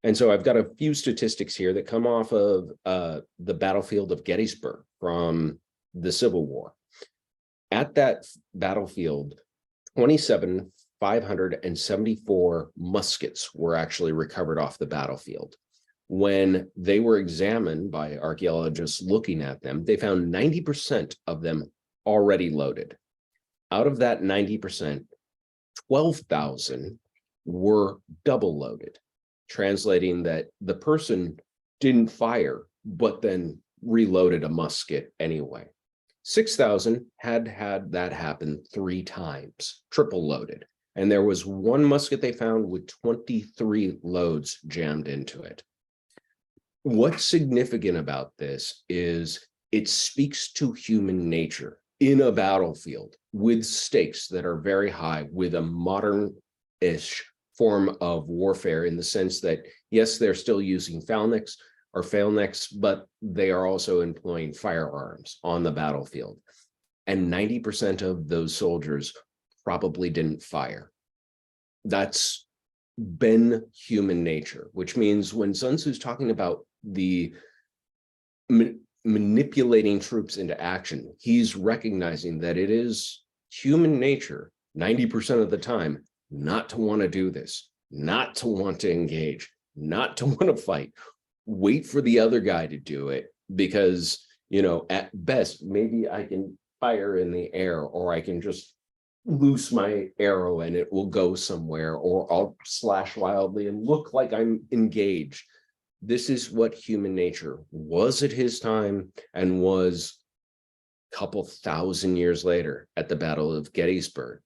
And so I've got a few statistics here that come off of the battlefield of Gettysburg from the Civil War. At that battlefield, 27,574 muskets were actually recovered off the battlefield. When they were examined by archaeologists looking at them, they found 90% of them already loaded. Out of that 90%, 12,000 were double loaded, translating that the person didn't fire, but then reloaded a musket anyway. 6,000 had that happen 3 times, triple loaded. And there was one musket they found with 23 loads jammed into it. What's significant about this is it speaks to human nature in a battlefield with stakes that are very high, with a modern-ish form of warfare, in the sense that, yes, they're still using phalanx, but they are also employing firearms on the battlefield. And 90% of those soldiers probably didn't fire. That's been human nature, which means when Sun Tzu's talking about the manipulating troops into action, he's recognizing that it is human nature 90% of the time not to want to do this, not to want to engage, not to want to fight. Wait for the other guy to do it, because, you know, at best, maybe I can fire in the air, or I can just loose my arrow and it will go somewhere, or I'll slash wildly and look like I'm engaged. This is what human nature was at his time and was a couple thousand years later at the Battle of Gettysburg.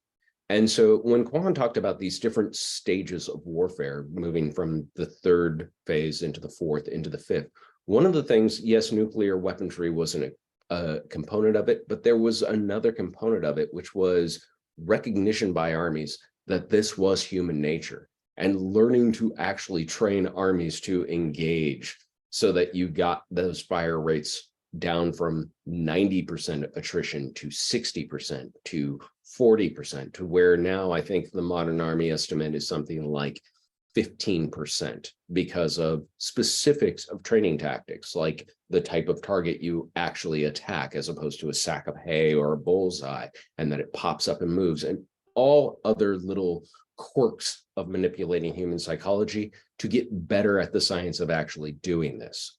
And so when Quan talked about these different stages of warfare, moving from the 3rd phase into the 4th, into the 5th, one of the things, yes, nuclear weaponry wasn't a component of it, but there was another component of it, which was recognition by armies that this was human nature, and learning to actually train armies to engage so that you got those fire rates down from 90% attrition to 60% to 40%, to where now I think the modern army estimate is something like 15%, because of specifics of training tactics, like the type of target you actually attack as opposed to a sack of hay or a bullseye, and that it pops up and moves, and all other little quirks of manipulating human psychology to get better at the science of actually doing this.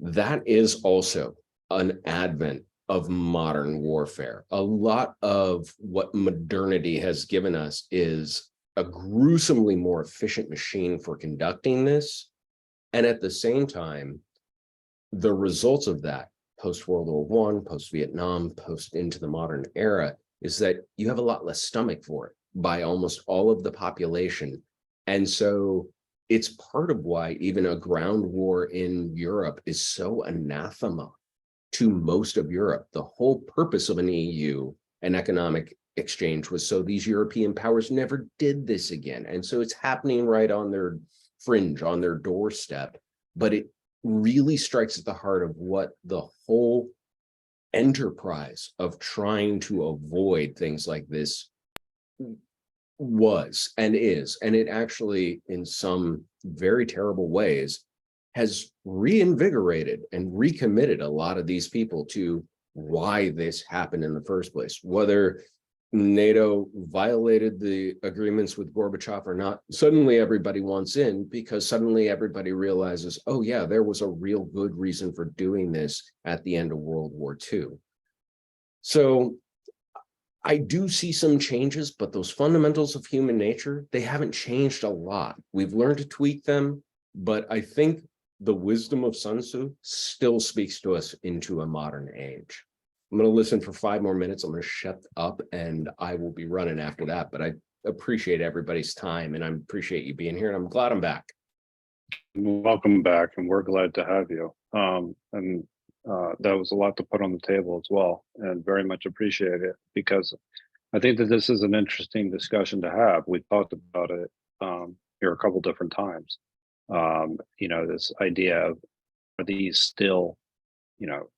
That is also an advent of modern warfare. A lot of what modernity has given us is a gruesomely more efficient machine for conducting this. And at the same time, the results of that post-World War I, post-Vietnam, post into the modern era, is that you have a lot less stomach for it by almost all of the population. And so it's part of why even a ground war in Europe is so anathema to most of Europe. The whole purpose of an EU, an economic exchange, was so these European powers never did this again. And so it's happening right on their fringe, on their doorstep. but it really strikes at the heart of what the whole enterprise of trying to avoid things like this was and is. And it actually, in some very terrible ways, has reinvigorated and recommitted a lot of these people to why this happened in the first place. Whether NATO violated the agreements with Gorbachev or not, suddenly everybody wants in, because suddenly everybody realizes, oh yeah, there was a real good reason for doing this at the end of World War II. So I do see some changes, but those fundamentals of human nature, they haven't changed a lot. We've learned to tweak them, but I think the wisdom of Sun Tzu still speaks to us into a modern age. I'm going to listen for 5 more minutes. I'm going to shut up and I will be running after that. But I appreciate everybody's time and I appreciate you being here. And I'm glad I'm back. Welcome back, and we're glad to have you. That was a lot to put on the table as well, and very much appreciate it, because I think that this is an interesting discussion to have. We talked about it here a couple different times. You know, this idea of, are these still, you know,